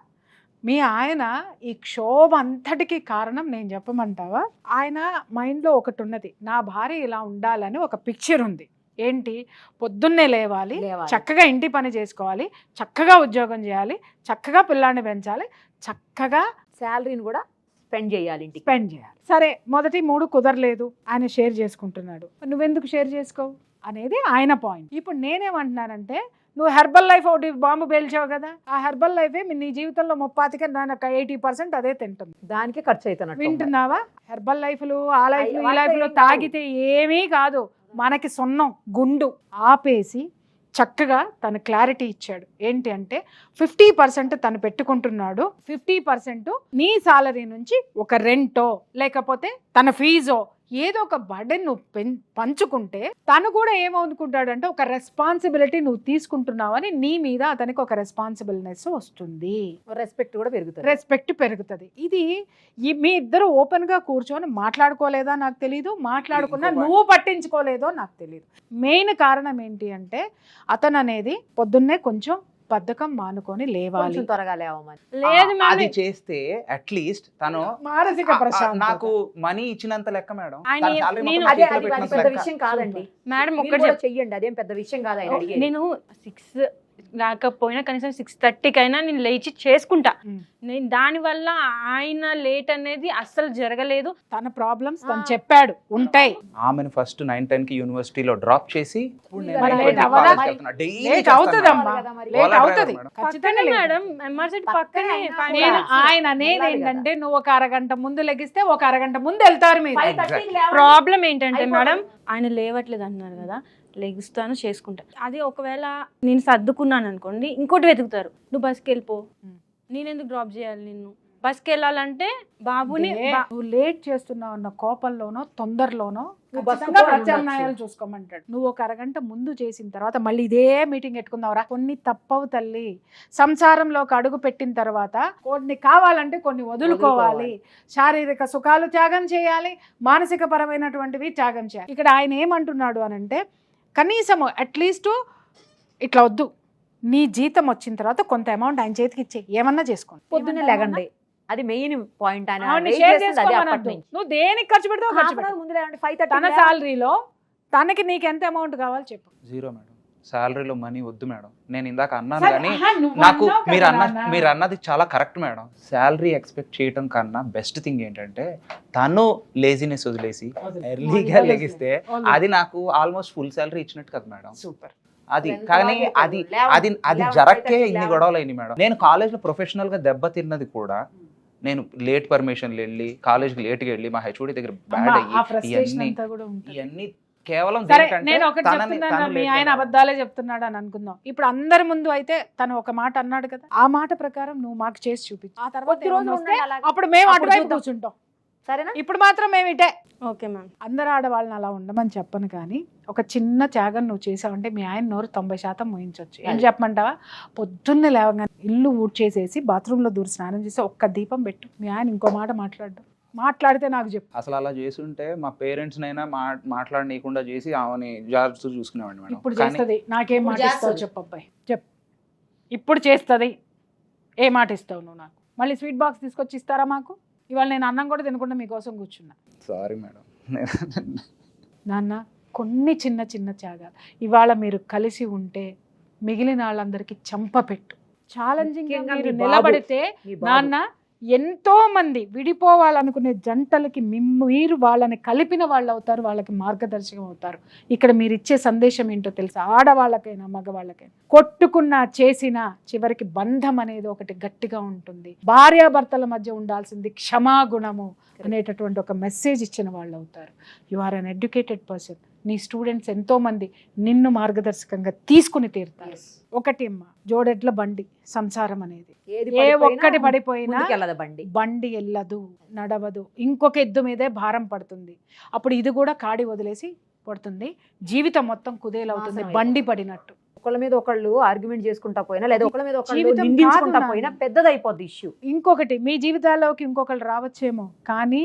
మీ ఆయన ఈ క్షోభ అంతటికి కారణం నేను చెప్పమంటావా? ఆయన మైండ్లో ఒకటి ఉన్నది, నా భార్య ఇలా ఉండాలని ఒక పిక్చర్ ఉంది. ఏంటి? పొద్దున్నే లేవాలి, చక్కగా ఇంటి పని చేసుకోవాలి, చక్కగా ఉద్యోగం చేయాలి, చక్కగా పిల్లాన్ని పెంచాలి, చక్కగా శాలరీని కూడా స్పెండ్ చేయాలి, ఇంటికి స్పెండ్ చేయాలి. సరే, మొదటి 3 కుదరలేదు, ఆయన షేర్ చేసుకుంటున్నాడు, నువ్వెందుకు షేర్ చేసుకోవు అనేది ఆయన పాయింట్. ఇప్పుడు నేనేమంటున్నానంటే, నువ్వు హెర్బల్ లైఫ్ ఒకటి బాంబు పేల్చావు కదా, ఆ హెర్బల్ లైఫే నీ జీవితంలో 80% అదే తింటుంది. దానికే ఖర్చు అవుతున్నట్టు. వింటున్నావా? హెర్బల్ లైఫ్లు, ఆ లైఫ్లు, ఈ లైఫ్లు తాగితే ఏమీ కాదు, మనకి సున్నం గుండు ఆపేసి చక్కగా తను క్లారిటీ ఇచ్చాడు. ఏంటి అంటే 50% తను పెట్టుకుంటున్నాడు, 50% నీ సాలరీ నుంచి ఒక రెంటో లేకపోతే తన ఫీజో ఏదో ఒక బర్డెన్ నువ్వు పంచుకుంటే తను కూడా ఏమనుకుంటాడంటే ఒక రెస్పాన్సిబిలిటీ నువ్వు తీసుకుంటున్నావని నీ మీద అతనికి ఒక రెస్పాన్సిబిలినెస్ వస్తుంది, రెస్పెక్ట్ కూడా పెరుగుతుంది. రెస్పెక్ట్ పెరుగుతుంది. ఇది మీ ఇద్దరు ఓపెన్ గా కూర్చొని మాట్లాడుకోలేదా నాకు తెలీదు, మాట్లాడుకున్నా నువ్వు పట్టించుకోలేదో నాకు తెలీదు. మెయిన్ కారణం ఏంటి అంటే అతను అనేది పొద్దున్నే కొంచెం బద్ధకం మానుకొని లేవాలి, త్వరగా లేవమని. లేదు అది చేస్తే అట్లీస్ట్ తను మానసిక ప్రశాంతత. నాకు మనీ ఇచ్చినంత లెక్క మేడం, ఆయన తన salary నేను- మొత్తం అదే చేతిలో అది పెట్టినంత పెద్ద లెక్క. విషయం కాదండి మేడం మీరు ఒక్కటి కూడా చెయ్యండి, అదేం పెద్ద విషయం కాదు ఆయన అడిగేది. నేను 6 రాకపోయినా కనీసం 6:30కైనా నేను లేచి చేసుకుంటా. నేను దానివల్ల ఆయన లేట్ అనేది అస్సలు జరగలేదు. తన ప్రాబ్లమ్స్ తను చెప్పాడు ఉంటాయి. ఆమెను ఫస్ట్ 9-10 కి యూనివర్సిటీలో డ్రాప్ చేసి ఇప్పుడు నేను మరి 9-10 late కి అవ్వదా? college కి వెళ్తున్నా. Daily లేట్ చేస్తాను అవుతుందమ్మా, మేడం. లేట్ ఓలా అవుతుంది డ్రైవర్ మేడం. ఖచ్చితంగా పక్కనే లేట్. మేడం ఎమర్జెన్సీ పక్కనే అయినా 5 నేను minutes. ఆయన అనేది వెళ్ళాలి ఏంటంటే నువ్వు ఒక అరగంట ముందు లెగిస్తే ఒక అరగంట ముందు వెళ్తారు మీరు. 5:30కి లేవండి. ప్రాబ్లం ఏంటంటే అయిపోతుంది. మేడం ఆయన లేవట్లేదు అంటున్నారు కదా, లెగుస్తాను చేసుకుంటా. అది ఒకవేళ నేను సర్దుకున్నాను అనుకోండి, ఇంకోటి వెతుకుతారు, నువ్వు బస్కి వెళ్ళిపో, నేనెందుకు డ్రాప్ చేయాలి నిన్ను, బస్కి వెళ్ళాలంటే బాబుని నువ్వు లేట్ చేస్తున్నావు అన్న కోపంలోనో తొందరలోనో నువ్వు ఖచ్చితంగా బస్సుకు ప్రత్యామ్నాయాలు చూసుకోమంటాడు. నువ్వు ఒక అరగంట ముందు చేసిన తర్వాత మళ్ళీ ఇదే మీటింగ్ పెట్టుకుందావురా. కొన్ని తప్పవు తల్లి, సంసారంలోకి అడుగు పెట్టిన తర్వాత కొన్ని కావాలంటే కొన్ని వదులుకోవాలి. శారీరక సుఖాలు త్యాగం చేయాలి, మానసిక పరమైనటువంటివి త్యాగం చేయాలి. ఇక్కడ ఆయన ఏమంటున్నాడు అని అంటే కనీసము అట్లీస్ట్ ఇట్లా వద్దు, నీ జీతం వచ్చిన తర్వాత కొంత అమౌంట్ ఆయన చేతికి ఇచ్చే, ఏమన్నా చేసుకోండి, పొద్దున్నే లెగండి, అది మెయిన్ పాయింట్. ఆయన ఆవిడని raise షేర్ చేస్తుంది అదే చేసుకోమనొద్దు. అప్పటి నుంచి. నువ్వు దేనికి ఖర్చు పెడతావు ఖర్చు పెట్టు. ముందు లేవండి, 5:30 తన శాలరీలో తనకి నీకు ఎంత అమౌంట్ కావాలి చెప్పు. 0 మేడం, శాలరీలో మనీ వద్దు మేడం. నేను ఇందాక అన్నాను సరే, కానీ ఆహా, నువ్వు నాకు అన్నావు కదా నాన్న. మీరు అన్నది చాలా కరెక్ట్ మేడం. శాలరీ ఎక్స్పెక్ట్ చేయడం కన్నా బెస్ట్ థింగ్ ఏంటంటే తను లేజినెస్ వదిలేసి ఎర్లీగా లెగిస్తే అది నాకు ఆల్మోస్ట్ ఫుల్ శాలరీ ఇచ్చినట్టు కదా మేడం. సూపర్. అది కానీ అది అది అది జరక్కే ఇన్ని గొడవలు అయినాయి మేడం. నేను కాలేజ్లో ప్రొఫెషనల్ గా దెబ్బ తిన్నది కూడా నేను లేట్ పర్మిషన్లు వెళ్ళి కాలేజ్కి లేట్గా వెళ్ళి మా హెచ్ఓడి దగ్గర బ్యాడ్ ఆ అయ్యి ఫ్రస్ట్రేషన్ అంతా కూడా ఉంటుంది. ఇవన్నీ కేవలం సరే, దేనికంటే నేను ఒకటి తనని- చెప్తున్నాను, తను మీ late ఆయన గా అబద్ధాలే చెప్తున్నాడు అని అనుకుందాం. ఇప్పుడు అందరి ముందు అయితే తను ఒక మాట అన్నాడు కదా, ఆ మాట ప్రకారం నువ్వు మాకు చేసి చూపించు. ఆ తర్వాత కొద్ది రోజులు ఏమన్నా వస్తే ఉండండి అలాగే. అప్పుడు మేము అప్పుడు అటువైపు చూద్దాం. కూర్చుంటాం. సరేనా? ఇప్పుడు మాత్రం మేము ఇటే. Okay ma'am. అందరు ఆడవాళ్ళని అలా ఉండమని చెప్పను, కానీ ఒక చిన్న త్యాగం నువ్వు చేసావంటే మీ ఆయన నోరు 90% మోయించవచ్చు. ఏం చెప్పమంటావా? పొద్దున్నే లేవగానే ఇల్లు ఊడ్చేసేసి బాత్రూంలో దూరి స్నానం చేసి ఒక్క దీపం పెట్టు. మీ ఆయన ఇంకో మాట మాట్లాడితే నాకు చెప్పు. అసలు అలా చేస్తుంటే మా పేరెంట్స్ నైనా మాట్లాడనీయకుండా చేసి ఆమెని జాగ్రత్త చూసుకునేవాడిని మేడం. ఇప్పుడు కానీ చేస్తుంది, నాకేం ఇప్పుడు మాట ఇస్తావు చేస్తది. చెప్పు అబ్బాయి, చెప్పు. ఇప్పుడు చేస్తుంది, ఏ మాట ఇస్తావు నువ్వు నాకు? మళ్ళీ స్వీట్ బాక్స్ తీసుకొచ్చి ఇస్తారా మాకు? ఇవాళ నేను అన్నం కూడా తినకుండా మీకోసం కూర్చున్నా. Sorry madam. నాన్న కొన్ని చిన్న త్యాగాలు. ఇవాళ మీరు కలిసి ఉంటే మిగిలిన వాళ్ళందరికీ చంపపెట్టు. ఛాలెంజింగ్ ముఖ్యంగా మీరు మీ బాబు. నిలబడితే మీ బాబు. నాన్న ఎంతో మంది విడిపోవాలనుకునే జంటలకి మీరు వాళ్ళని కలిపిన వాళ్ళు అవుతారు, వాళ్ళకి మార్గదర్శకం అవుతారు. ఇక్కడ మీరు ఇచ్చే సందేశం ఏంటో తెలుసా? ఆడవాళ్ళకైనా మగవాళ్ళకైనా కొట్టుకున్నా చేసినా చివరికి బంధం అనేది ఒకటి గట్టిగా ఉంటుంది. భార్యాభర్తల మధ్య ఉండాల్సింది క్షమాగుణము అనేటటువంటి ఒక మెసేజ్ ఇచ్చిన వాళ్ళు అవుతారు. You are uneducated person. నీ స్టూడెంట్స్ ఎంతో మంది నిన్ను మార్గదర్శకంగా తీసుకుని తీరుతారు. ఒకటి అమ్మ, జోడెడ్ల బండి సంసారం అనేది ఏ ఒక్కటి పడిపోయినా బండి ఎల్లదు, నడవదు, ఇంకొక ఎద్దు మీదే భారం పడుతుంది. అప్పుడు ఇది కూడా కాడి వదిలేసి పడుతుంది, జీవితం మొత్తం కుదేలవుతుంది బండి పడినట్టు. ఒకళ్ళ మీద ఒకళ్ళు ఆర్గ్యుమెంట్ చేసుకుంటా పోయినా లేదా ఒకళ్ళ మీద ఒకళ్ళు జీవితం నిందించుకుంటా కాదు పోయినా పెద్దదైపోద్ది ఇష్యూ. ఇంకొకటి, మీ జీవితాల్లోకి ఇంకొకళ్ళు రావచ్చేమో, కానీ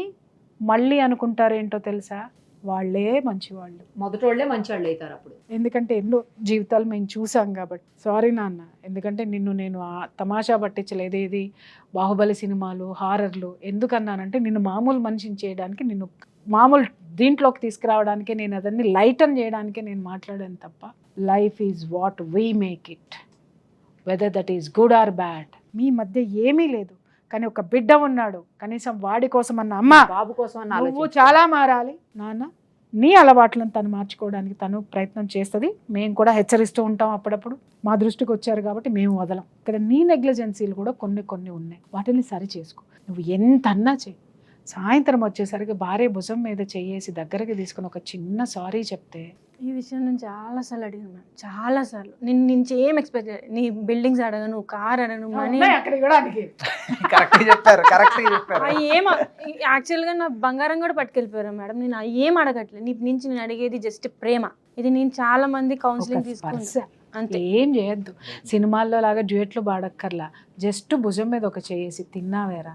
మళ్ళీ అనుకుంటారేంటో తెలుసా? వాళ్ళే మంచివాళ్ళు, మొదటోళ్లే మంచివాళ్ళు అవుతారు అప్పుడు. ఎందుకంటే ఎన్నో జీవితాలు మేము చూసాం కాబట్టి. సారీ నాన్న, ఎందుకంటే నిన్ను నేను తమాషా పట్టించలేదు. ఏది బాహుబలి సినిమాలు, హారర్లు ఎందుకన్నానంటే నిన్ను మామూలు మనిషిని చేయడానికి, నిన్ను మామూలు దీంట్లోకి తీసుకురావడానికే, నేను అదన్నీ లైటన్ చేయడానికే నేను మాట్లాడాను తప్ప life is what we make it, whether that is good or bad. మీ మధ్య ఏమీ లేదు, కానీ ఒక బిడ్డ ఉన్నాడు, కనీసం వాడి కోసం అన్న అమ్మ బాబు కోసం నువ్వు చాలా మారాలి నాన్న. నీ అలవాట్లను తను మార్చుకోవడానికి తను ప్రయత్నం చేస్తుంది. మేము కూడా హెచ్చరిస్తూ ఉంటాం అప్పుడప్పుడు. మా దృష్టికి వచ్చారు కాబట్టి మేము వదలం. ఇక్కడ నీ నెగ్లిజెన్సీలు కూడా కొన్ని ఉన్నాయి, వాటిని సరి చేసుకో. నువ్వు ఎంత అన్నా చెయ్యి. సాయంత్రం వచ్చేసరికి భార్య భుజం మీద చెయ్యేసి దగ్గరికి తీసుకుని ఒక చిన్న సారీ చెప్తే. ఈ విషయం నేను చాలాసార్లు అడిగాను మేడం, చాలాసార్లు. నేను నుంచి ఏం ఎక్స్పెక్ట్ చేయలేదు. నీ బిల్డింగ్స్ అడగను, కార్ అడగను, మనీ ఏం. యాక్చువల్గా నా బంగారం కూడా పట్టుకెళ్ళిపోయారు మేడం. నేను ఏం అడగట్లేదు. నీ నుంచి నేను అడిగేది జస్ట్ ప్రేమ. ఇది నేను చాలా మంది కౌన్సిలింగ్ తీసుకున్నాను. అంతే, ఏం చేయొద్దు. సినిమాల్లో లాగా డ్యూయట్లు పాడక్కర్లా, జస్ట్ భుజం మీద ఒక చేసి తిన్నావేరా.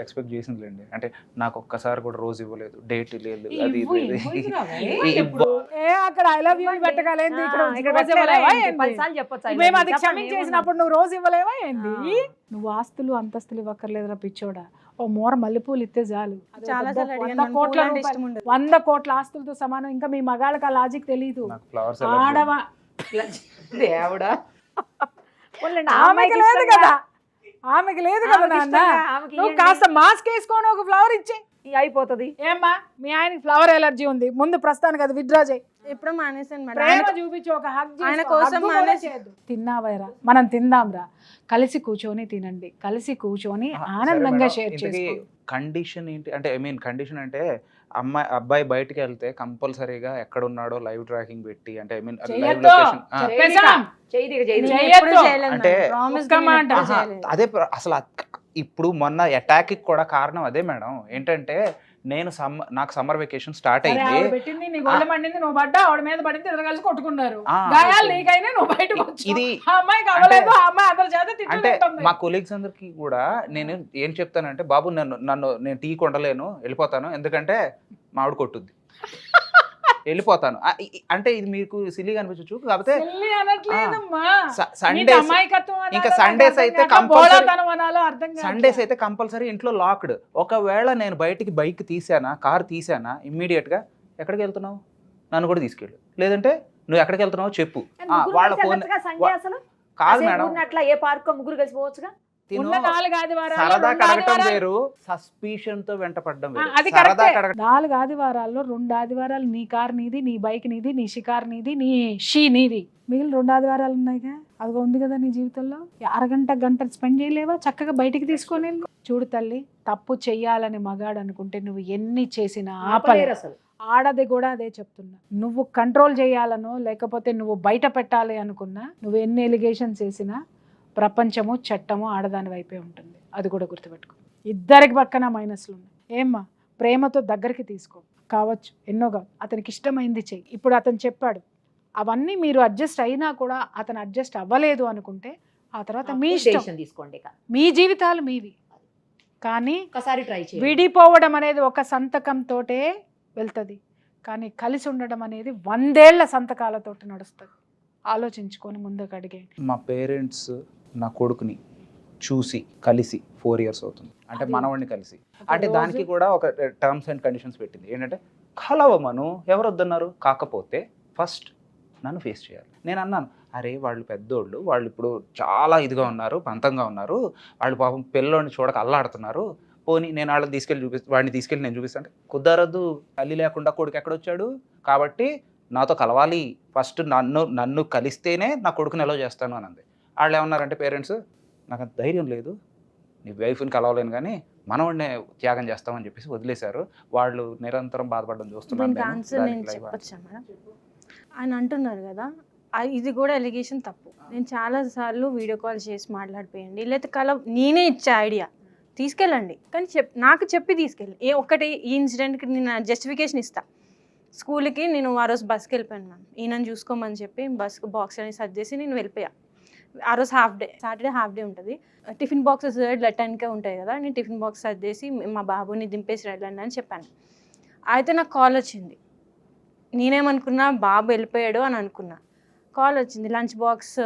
ఎక్స్పెక్ట్ చేసిందిలేండి, అంటే నాకు ఒక్కసారి కూడా రోజు ఇవ్వలేదు, డేట్ లేదు, అది అక్కడ ఐ లవ్ యూ పెట్టగలేదు. మేము అది క్షమించేసినప్పుడు నువ్వు రోజు ఇవ్వలేవా ఏంది? నువ్వు ఆస్తులు అంతస్తులు ఇవ్వక్కర్లేదురా పిచ్చోడా. ఓ మోర మల్లెపూలు ఇస్తే చాలు. 100 కోట్ల ఆస్తులతో సమానం. ఇంకా మీ మగాళ్ళకి ఆ లాజిక్ తెలీదు. ఆడవా దేవుడా, ఆమెకి లేదు కదా, ఆమెకి లేదు కదా నాన్న. నువ్వు కాస్త మాస్క్ వేసుకొని ఒక ఫ్లవర్ ఇచ్చే అయిపోతుంది. ఏమ్మా, మీ ఆయనకి ఫ్లవర్ ఎలర్జీ ఉంది, ముందు ప్రస్తుతానికి అది విత్డ్రా చేయి. ఎప్పుడో మానేసాను మేడం. ప్రేమ చూపించి ఒక హగ్ ఆయన కోసం మానేసేయద్దు. తిన్నావైరా, మనం తిందాంరా, కలిసి కూర్చొని తినండి, కలిసి కూర్చొని ఆనందంగా షేర్ చేసుకోండి. కండిషన్ ఏంటి అంటే, ఐ మీన్ కండిషన్ అంటే అబ్బాయి బయటికి వెళ్తే కంపల్సరీగా ఎక్కడ ఉన్నాడో లైవ్ ట్రాకింగ్ పెట్టి, అంటే ఐ మీన్ లైవ్ లొకేషన్ అంటే అదే అసలు ఇప్పుడు మొన్న అటాక్ కూడా కారణం అదే మేడం. ఏంటంటే నేను నాకు సమ్మర్ వెకేషన్ స్టార్ట్ అయింది, పెట్టింది నీ గొల్ల మండింది, నువ్వు పడ్డా ఆవిడ మీద పడింది, ఇద్దరు కలిసి కొట్టుకున్నారు, గాయాలు నీకైనా నువ్వు బయటకు వచ్చి ఇది అంటే మా కొలీగ్స్ అందరికి కూడా నేను ఏం చెప్తానంటే, బాబు నేను టీ కొండలేను, వెళ్ళిపోతాను, ఎందుకంటే మా ఆవిడ కొట్టుద్ది, వెళ్ళిపోతాను. అంటే ఇది మీకు సిల్లీగా అనిపించచ్చు, కాకపోతే సండే ఇంకా సండేస్ అయితే కంపల్సరీ ఇంట్లో లాక్డ్. ఒకవేళ నేను బయటికి బైక్ తీసానా, కార్ తీసానా, ఇమ్మీడియట్ గా ఎక్కడికి వెళ్తున్నావు, నన్ను కూడా తీసుకెళ్ళు, లేదంటే నువ్వు ఎక్కడికి వెళ్తున్నావు చెప్పు. వాళ్ళ ఫోన్ కాదు మేడం, అట్లా ఏ పార్క్ ముగ్గురు కలిసి పోవచ్చుగా. సరదా కడగటం వేరు, సస్పిషన్ తో వెంట పడ్డం వేరు. 4 ఆదివారాల్లో 2 ఆదివారాలు నీ కార్ నీది, నీ బైక్ నీది, నీ షికార్ నీది, నీ షీ నీది, మిగిలిన 2 ఆదివారాలు ఉన్నాయిగా. అదిగా ఉంది కదా నీ జీవితంలో. గంట స్పెండ్ చేయలేవా చక్కగా బయటికి తీసుకొని? చూడు తల్లి, తప్పు చెయ్యాలని మగాడు అనుకుంటే నువ్వు ఎన్ని చేసినా ఆపలేరు అసలు. ఆడది కూడా అదే చెప్తున్నా. నువ్వు కంట్రోల్ చేయాలనో లేకపోతే నువ్వు బయట పెట్టాలి అనుకున్నా, నువ్వు ఎన్ని ఎలిగేషన్స్ చేసినా ప్రపంచము చట్టము ఆడదాని వైపే ఉంటుంది. అది కూడా గుర్తుపెట్టుకో. ఇద్దరికి పక్కన మైనస్లు ఉన్నాయి. ఏమ్మా, ప్రేమతో దగ్గరికి తీసుకో, కావచ్చు ఎన్నో కాదు, అతనికి ఇష్టమైంది చెయ్యి. ఇప్పుడు అతను చెప్పాడు, అవన్నీ మీరు అడ్జస్ట్ అయినా కూడా అతను అడ్జస్ట్ అవ్వలేదు అనుకుంటే ఆ తర్వాత మీ ఇష్టం తీసుకోండి, మీ జీవితాలు మీవి. కానీ ఒకసారి ట్రై చేయండి. విడిపోవడం అనేది ఒక సంతకంతోటే వెళ్తుంది, కానీ కలిసి ఉండడం అనేది 100 ఏళ్ల సంతకాలతోటి నడుస్తుంది. ఆలోచించుకొని ముందుకు అడిగేయండి. మా పేరెంట్స్ నా కొడుకుని చూసి కలిసి 4 years అవుతుంది, అంటే మనవాడిని కలిసి. అంటే దానికి కూడా ఒక టర్మ్స్ అండ్ కండిషన్స్ పెట్టింది. ఏంటంటే కలవమను, ఎవరు వద్దన్నారు, కాకపోతే ఫస్ట్ నన్ను ఫేస్ చేయాలి. నేను అన్నాను, అరే వాళ్ళు పెద్దోళ్ళు, వాళ్ళు ఇప్పుడు చాలా ఇదిగా ఉన్నారు, పంతంగా ఉన్నారు, వాళ్ళు పాపం పిల్లోని చూడక అల్లాడుతున్నారు, పోనీ నేను వాళ్ళని తీసుకెళ్ళి వాడిని తీసుకెళ్ళి నేను చూపిస్తాను. కుదరదు, తల్లి లేకుండా కొడుకు ఎక్కడొచ్చాడు, కాబట్టి నాతో కలవాలి, ఫస్ట్ నన్ను కలిస్తేనే నా కొడుకుని ఎలా చేస్తాను అని అంది. వాళ్ళు ఏమన్నారంటే పేరెంట్స్, నాకు అంత ధైర్యం లేదు, నీ వైఫ్ని కలవలేను కానీ మనవాడినే త్యాగం చేస్తామని చెప్పేసి వదిలేశారు. వాళ్ళు నిరంతరం బాధపడడం చూస్తున్నాను. ఆయన అంటున్నారు కదా, ఇది కూడా ఎలిగేషన్ తప్పు. నేను చాలా సార్లు వీడియో కాల్ చేసి మాట్లాడిపోయండి, లేకపోతే నేనే ఇచ్చే ఐడియా తీసుకెళ్ళండి, కానీ నాకు చెప్పి తీసుకెళ్ళి. ఒక్కటి ఈ ఇన్సిడెంట్కి నేను జస్టిఫికేషన్ ఇస్తాను. స్కూల్కి నేను ఆ రోజు బస్కి వెళ్ళిపోయాను మ్యామ్, ఈయనని చూసుకోమని చెప్పి బస్కి బాక్స్ అని సర్దేసి నేను వెళ్ళిపోయా. ఆ రోజు half day, Saturday half day ఉంటుంది. టిఫిన్ బాక్సెస్ 10కే ఉంటాయి కదా, నేను టిఫిన్ బాక్స్ సర్దేసి మా బాబుని దింపేసి వెళ్ళండి అని చెప్పాను. అయితే నాకు కాల్ వచ్చింది. నేనేమనుకున్నా బాబు వెళ్ళిపోయాడు అని అనుకున్నా. కాల్ వచ్చింది, లంచ్ బాక్స్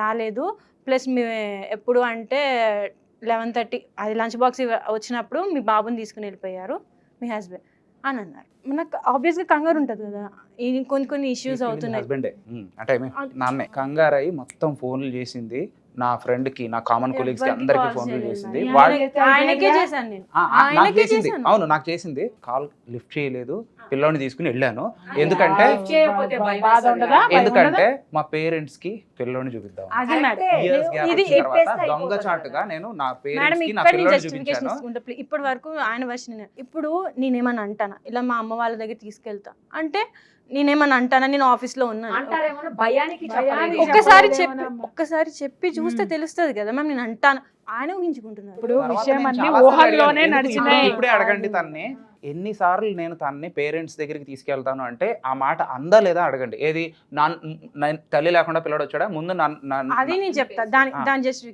రాలేదు, ప్లస్ మీ ఎప్పుడు అంటే 11:30 అది లంచ్ బాక్స్ వచ్చినప్పుడు మీ బాబుని తీసుకుని వెళ్ళిపోయారు మీ హస్బెండ్ అని అన్నారు. నాకు ఆబ్వియస్గా కంగారు ఉంటుంది కదా, కొన్ని ఇష్యూస్ అవుతున్నాయి. హస్బెండే అంటే నాన్నే కంగారు అయ్యి మొత్తం ఫోన్లు చేసింది, నా ఫ్రెండ్ కి, నా కామన్ కొలీగ్స్ కి అందరికి ఫోన్లు చేసింది. నాకు చేసింది, అవును నాకు చేసింది, కాల్ లిఫ్ట్ చేయలేదు, పిల్లోని తీసుకుని వెళ్ళాను. ఎందుకంటే మా పేరెంట్స్ కి పిల్లోని చూపిద్దాం, దొంగచాటుగా నేను నా పేరెంట్స్ కి నా పిల్లోని చూపించాను. ఇప్పటి వరకు ఆయన వర్షన్. ఇప్పుడు నేనేమన్నా అంటానా, ఇలా మా అమ్మ వాళ్ళ దగ్గర తీసుకెళ్తా అంటే నేనేమన్నా అంటానా, నేను ఆఫీస్లో ఉన్నాను, ఒక్కసారి చెప్పి చూస్తే తెలుస్తుంది కదా మ్యామ్, నేను అంటాను. ఆయన ఊహించుకుంటున్నారు. ఇప్పుడే అడగండి తన్ని, ఎన్నిసార్లు నేను తన్ని పేరెంట్స్ దగ్గరికి తీసుకెళ్తాను అంటే ఆ మాట అందా లేదా అడగండి. ఏది తల్లి లేకుండా పిల్లడు వచ్చాడా ముందు అది నేను చెప్తా. దాని జస్ట్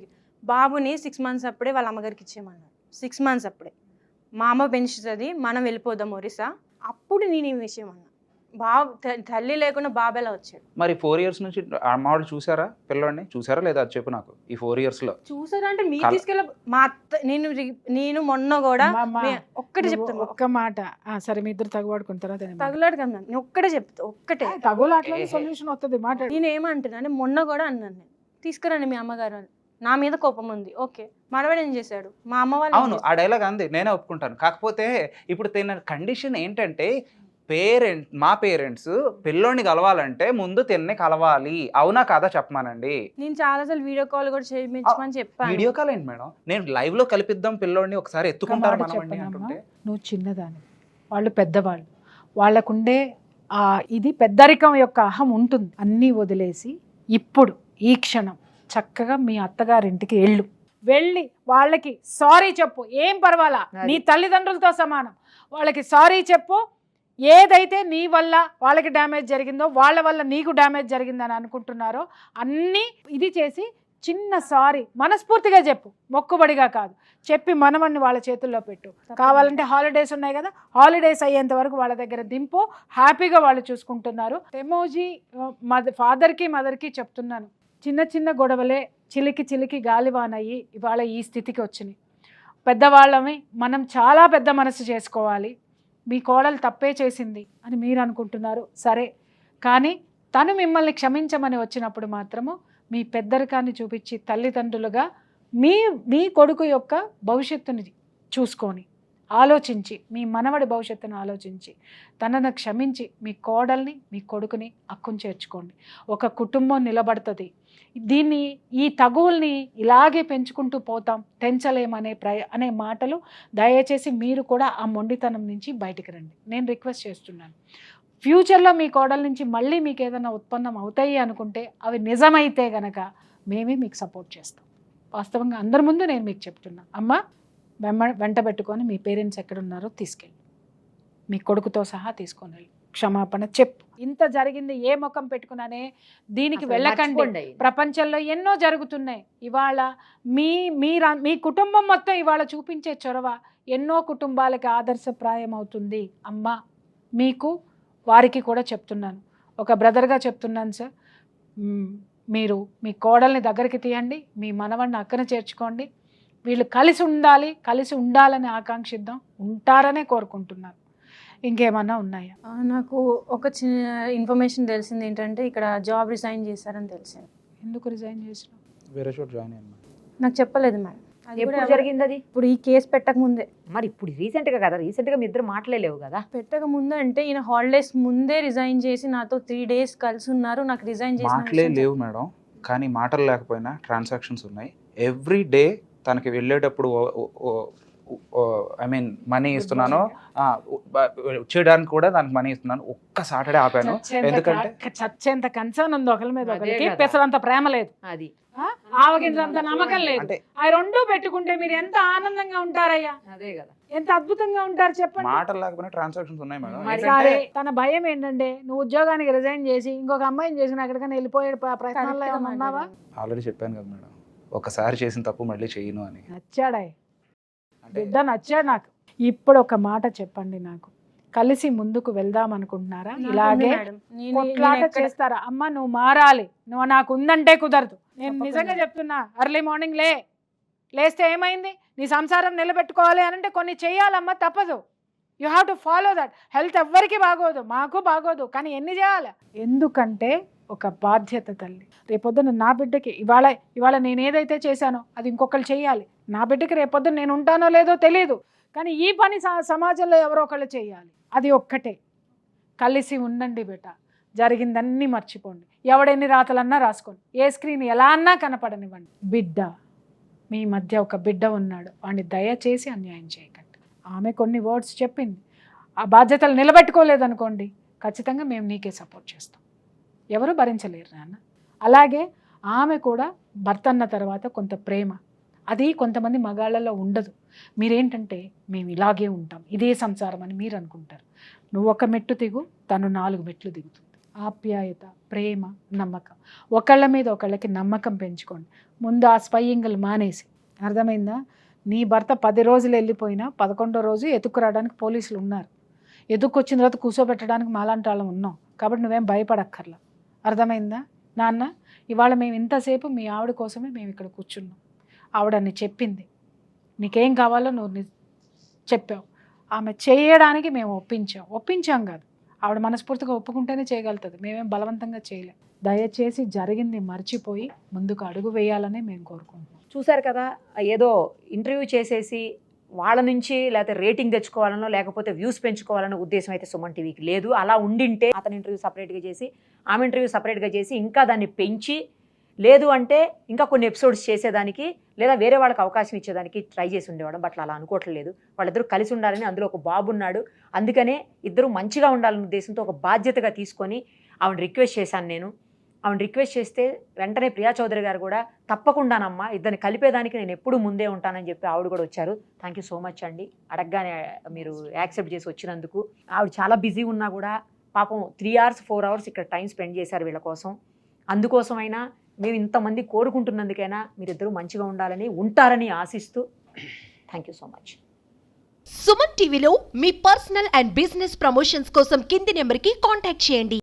బాబుని 6 months అప్పుడే వాళ్ళ అమ్మగారికి ఇచ్చేయమన్నారు. 6 months అప్పుడే మా అమ్మ పెంచుతుంది, మనం వెళ్ళిపోదాం ఒరిస్సా. అప్పుడు నేను ఈ విషయం అన్నా, బాబు తల్లి లేకుండా బాబు ఎలా వచ్చాడు. మరి 4 years నుంచి అమ్మ వాళ్ళు చూసారా పిల్లోడిని, చూసారా లేదా అది చెప్పు నాకు. ఈ 4 years లో చూసారా అంటే మీరు తీసుకెళ్ళ మా అత్త, నేను మొన్న కూడా ఒక్కటే చెప్తాను, ఒక్క మాట. సరే మీ ఇద్దరు తగులాడుకుంటారా? తగులాడు కదా నేను ఒక్కటే చెప్తా, ఒక్కటే తగులాట్లా సొల్యూషన్ వస్తుంది మాట. నేను ఏమంటున్నా అంటే మొన్న కూడా అన్నాను, నేను తీసుకురండి మీ అమ్మగారు, నా మీద కోపం ఉంది, ఓకే మనవాడు ఏం చేశాడు, మా అమ్మ వాళ్ళు. అవును ఆ డైలాగ్ అంది, నేనే ఒప్పుకుంటాను. కాకపోతే ఇప్పుడు తిన్న కండిషన్ ఏంటంటే మా పేరెంట్స్ పిల్లోని కలవాలంటే ముందు తిన్నే కలవాలి, అవునా కాదా చెప్పమానండి. నేను చాలాసార్లు వీడియో కాల్ కూడా చేయించమని చెప్పాను. వీడియో కాల్ ఏంటి మేడం, నేను లైవ్ లో కలిపిద్దాం పిల్లోడిని, ఒకసారి ఎత్తుకుంటారు మనమండి అంటుంటే. నువ్వు చిన్నదాని, వాళ్ళు పెద్దవాళ్ళు, వాళ్ళకుండే ఇది పెద్దరికం యొక్క అహం ఉంటుంది. అన్నీ వదిలేసి ఇప్పుడు ఈ క్షణం చక్కగా మీ అత్తగారింటికి వెళ్ళి వాళ్ళకి సారీ చెప్పు. ఏం పర్వాలా, నీ తల్లిదండ్రులతో సమానం, వాళ్ళకి సారీ చెప్పు. ఏదైతే నీ వల్ల వాళ్ళకి డ్యామేజ్ జరిగిందో, వాళ్ళ వల్ల నీకు డ్యామేజ్ జరిగిందని అనుకుంటున్నారో అన్నీ ఇది చేసి చిన్న సారీ మనస్ఫూర్తిగా చెప్పు, మొక్కుబడిగా కాదు. చెప్పి మనవన్ని వాళ్ళ చేతుల్లో పెట్టు. కావాలంటే హాలిడేస్ ఉన్నాయి కదా, హాలిడేస్ అయ్యేంత వరకు వాళ్ళ దగ్గర దింపు, హ్యాపీగా వాళ్ళు చూసుకుంటున్నారు. ఎమోజీ ఫాదర్కి మదర్కి చెప్తున్నాను, చిన్న చిన్న గొడవలే చిలికి గాలివానయ్యి ఇవాళ ఈ స్థితికి వచ్చినాయి. పెద్దవాళ్ళని మనం చాలా పెద్ద మనసు చేసుకోవాలి. మీ కోడలు తప్పే చేసింది అని మీరు అనుకుంటున్నారు, సరే, కానీ తను మిమ్మల్ని క్షమించమని వచ్చినప్పుడు మాత్రము మీ పెద్దరికాన్ని చూపించి తల్లిదండ్రులుగా మీ కొడుకు యొక్క భవిష్యత్తుని చూసుకొని ఆలోచించి, మీ మనవడి భవిష్యత్తును ఆలోచించి తనను క్షమించి మీ కోడల్ని మీ కొడుకుని హక్కును చేర్చుకోండి. ఒక కుటుంబం నిలబడుతుంది. ఈ తగువుల్ని ఇలాగే పెంచుకుంటూ పోతాం, తెంచలేమనే అనే మాటలు దయచేసి మీరు కూడా ఆ మొండితనం నుంచి బయటికి రండి. నేను రిక్వెస్ట్ చేస్తున్నాను. ఫ్యూచర్లో మీ కోడల నుంచి మళ్ళీ మీకు ఏదైనా ఉత్పన్నం అవుతాయి అనుకుంటే అవి నిజమైతే గనక మేమే మీకు సపోర్ట్ చేస్తాం. వాస్తవంగా అందరి ముందు నేను మీకు చెప్తున్నా, అమ్మ వెంట పెట్టుకొని మీ పేరెంట్స్ ఎక్కడున్నారో తీసుకెళ్ళి మీ కొడుకుతో సహా తీసుకొని వెళ్ళి క్షమాపణ చెప్పు. ఇంత జరిగింది ఏ ముఖం పెట్టుకున్నానే దీనికి వెళ్ళకండి. ప్రపంచంలో ఎన్నో జరుగుతున్నాయి. ఇవాళ మీ కుటుంబం మొత్తం ఇవాళ చూపించే చొరవ ఎన్నో కుటుంబాలకి ఆదర్శప్రాయం అవుతుంది. అమ్మ మీకు వారికి కూడా చెప్తున్నాను, ఒక బ్రదర్గా చెప్తున్నాను సార్, మీరు మీ కోడల్ని దగ్గరికి తీయండి, మీ మనవడిని అక్కన చేర్చుకోండి. వీళ్ళు కలిసి ఉండాలని ఆకాంక్షిద్దాం, ఉంటారనే కోరుకుంటున్నాను. ఇంకేమన్నా ఉన్నాయా? నాకు ఒక చిన్న ఇన్ఫర్మేషన్ తెలిసింది ఏంటంటే ఇక్కడ జాబ్ రిజైన్ చేశారని తెలిసింది. ఎందుకు రిజైన్ చేసిన? వేరే చోట జాయిన్ అయ్యాను. నాకు చెప్పలేదు మేడం. అది కూడా ఎప్పుడు జరిగింది అది? ఇప్పుడు ఈ కేసు పెట్టక ముందే. మరి ఇప్పుడు రీసెంట్గా కదా, రీసెంట్గా మీ ఇద్దరు మాట్లాడలేవు కదా? పెట్టక ముందే అంటే ఈయన హాలిడేస్ ముందే రిజైన్ చేసి నాతో 3 days కలిసి ఉన్నారు. నాకు రిజైన్ మాటలే చేసిన లేవు మేడం, కానీ మాటలు లేకపోయినా ట్రాన్సాక్షన్స్ ఉన్నాయి. ఎవ్రీ డే తనకి వెళ్ళేటప్పుడు ఐ మీన్ మనీ ఇస్తున్నాను, చేయడానికి కూడా దానికి మనీ ఇస్తున్నాను. ఒక్క సాటర్డే ఆపాను. ఎందుకంటే చచ్చేంత కన్సర్న్ ఉంది ఒకరి మీద అదే ఒకరికి, కదా. పెసరంత ప్రేమ లేదు, అది ఆవగింజంత నమ్మకం లేదు. అంటే ఆ రెండు పెట్టుకుంటే మీరు ఎంత ఆనందంగా ఉంటారయ్యా, అదే కదా. ఎంత అద్భుతంగా ఉంటారు చెప్పండి. మాటలు లేకపోయినా ట్రాన్సాక్షన్స్ ఉన్నాయి మేడం. మరి సరే, ఏంటంటే తన భయం ఏంటంటే నువ్వు ఉద్యోగానికి రిజైన్ చేసి ఇంకొక అమ్మాయిని చేసి ఎక్కడికైనా వెళ్ళిపోయే ప్రయత్నాల్లో ఏమైనా ఉన్నావా? ఆల్రెడీ చెప్పాను కదా మేడం, ఒకసారి చేసిన తప్పు మళ్ళీ చేయను అని. నచ్చాడా అంటే బిడ్డ? నచ్చాడు నాకు. ఇప్పుడు ఒక మాట చెప్పండి, నాకు కలిసి ముందుకు వెళ్దాం అనుకుంటున్నారా? ఇలాగే కొట్లాట చేస్తారా? అమ్మ నువ్వు మారాలి, నువ్వు నాకు ఉందంటే కుదరదు. నేను నిజంగా చెప్తున్నా, అర్లీ మార్నింగ్ లేస్తే ఏమైంది, నీ సంసారం నిలబెట్టుకోవాలి అని అంటే కొన్ని చెయ్యాలమ్మా, తప్పదు. You have to follow that. Health ఎవ్వరికి బాగోదు, మాకు బాగోదు, కానీ ఎన్ని చేయాలి? ఎందుకంటే ఒక బాధ్యత తల్లి. రేపొద్దున నా బిడ్డకి ఇవాళ నేను ఏదైతే చేశానో అది ఇంకొకరు చెయ్యాలి. నా బిడ్డకి రేపొద్దున నేను ఉంటానో లేదో తెలియదు, కానీ ఈ పని సమాజంలో ఎవరో ఒకళ్ళు చేయాలి. అది ఒక్కటే. కలిసి ఉండండి బేట, జరిగిందన్నీ మర్చిపోండి. ఎవడెన్ని రాతలన్నా రాసుకోండి, ఏ స్క్రీన్ ఎలా అన్నా కనపడనివ్వండి. బిడ్డ, మీ మధ్య ఒక బిడ్డ ఉన్నాడు, వాడిని దయచేసి అన్యాయం చేయకండి. ఆమె కొన్ని వర్డ్స్ చెప్పింది, ఆ బాధ్యతలు నిలబెట్టుకోలేదనుకోండి, ఖచ్చితంగా మేము నీకే సపోర్ట్ చేస్తాం. ఎవరు భరించలేరు నాన్న. అలాగే ఆమె కూడా భర్త అన్న తర్వాత కొంత ప్రేమ, అది కొంతమంది మగాళ్ళలో ఉండదు. మీరేంటంటే మేము ఇలాగే ఉంటాం, ఇదే సంసారం అని మీరు అనుకుంటారు. నువ్వు ఒక మెట్టు దిగు, తను 4 మెట్లు దిగుతుంది. ఆప్యాయత, ప్రేమ, నమ్మకం, ఒకళ్ళ మీద ఒకళ్ళకి నమ్మకం పెంచుకోండి. ముందు ఆ స్పైయింగ్లు మానేసి, అర్థమైందా? నీ భర్త 10 రోజులు వెళ్ళిపోయినా 11వ రోజు ఎత్తుకురావడానికి పోలీసులు ఉన్నారు. ఎత్తుకొచ్చిన తర్వాత కూర్చోబెట్టడానికి మాలాంటి వాళ్ళం ఉన్నాం. కాబట్టి నువ్వేం భయపడక్కర్లా, అర్థమైందా నాన్న? ఇవాళ మేము ఇంతసేపు మీ ఆవిడ కోసమే మేము ఇక్కడ కూర్చున్నాం. ఆవిడని చెప్పింది, నీకేం కావాలో నువ్వు చెప్పావు. ఆమె చేయడానికి మేము ఒప్పించాం కాదు, ఆవిడ మనస్ఫూర్తిగా ఒప్పుకుంటేనే చేయగలుగుతుంది. మేమేం బలవంతంగా చేయలేం. దయచేసి జరిగింది మర్చిపోయి ముందుకు అడుగు వేయాలని మేము కోరుకుంటున్నాం. చూశారు కదా, ఏదో ఇంటర్వ్యూ చేసేసి వాళ్ళ నుంచి లేకపోతే రేటింగ్ తెచ్చుకోవాలనో లేకపోతే వ్యూస్ పెంచుకోవాలనో ఉద్దేశం అయితే సుమన్ టీవీకి లేదు. అలా ఉండింటే అతని ఇంటర్వ్యూ సపరేట్గా చేసి, ఆమె ఇంటర్వ్యూ సపరేట్గా చేసి, ఇంకా దాన్ని పెంచి, లేదు అంటే ఇంకా కొన్ని ఎపిసోడ్స్ చేసేదానికి లేదా వేరే వాళ్ళకి అవకాశం ఇచ్చేదానికి ట్రై చేసి ఉండేవాడు. బట్ అలా అనుకోవట్లేదు. వాళ్ళిద్దరూ కలిసి ఉండాలని, అందులో ఒక బాబు ఉన్నాడు, అందుకనే ఇద్దరు మంచిగా ఉండాలనే ఉద్దేశంతో ఒక బాధ్యతగా తీసుకొని ఆవిడ రిక్వెస్ట్ చేశాను నేను. ఆవిడ రిక్వెస్ట్ చేస్తే వెంటనే ప్రియా చౌదరి గారు కూడా తప్పకుండానమ్మా, ఇద్దరిని కలిపేదానికి నేను ఎప్పుడు ముందే ఉంటానని చెప్పి ఆవిడ కూడా వచ్చారు. థ్యాంక్ యూ సో మచ్ అండి, అడగగానే మీరు యాక్సెప్ట్ చేసి వచ్చినందుకు. ఆవిడ చాలా బిజీ ఉన్నా కూడా పాపం 3 hours 4 hours ఇక్కడ టైం స్పెండ్ చేశారు వీళ్ళ కోసం. అందుకోసమైనా మేము ఇంతమంది కోరుకుంటున్నందుకైనా మీరిద్దరూ మంచిగా ఉండాలని, ఉంటారని ఆశిస్తూ thank you so much. Suman టీవీలో మీ పర్సనల్ అండ్ బిజినెస్ ప్రమోషన్స్ కోసం కింది నెంబర్కి కాంటాక్ట్ చేయండి.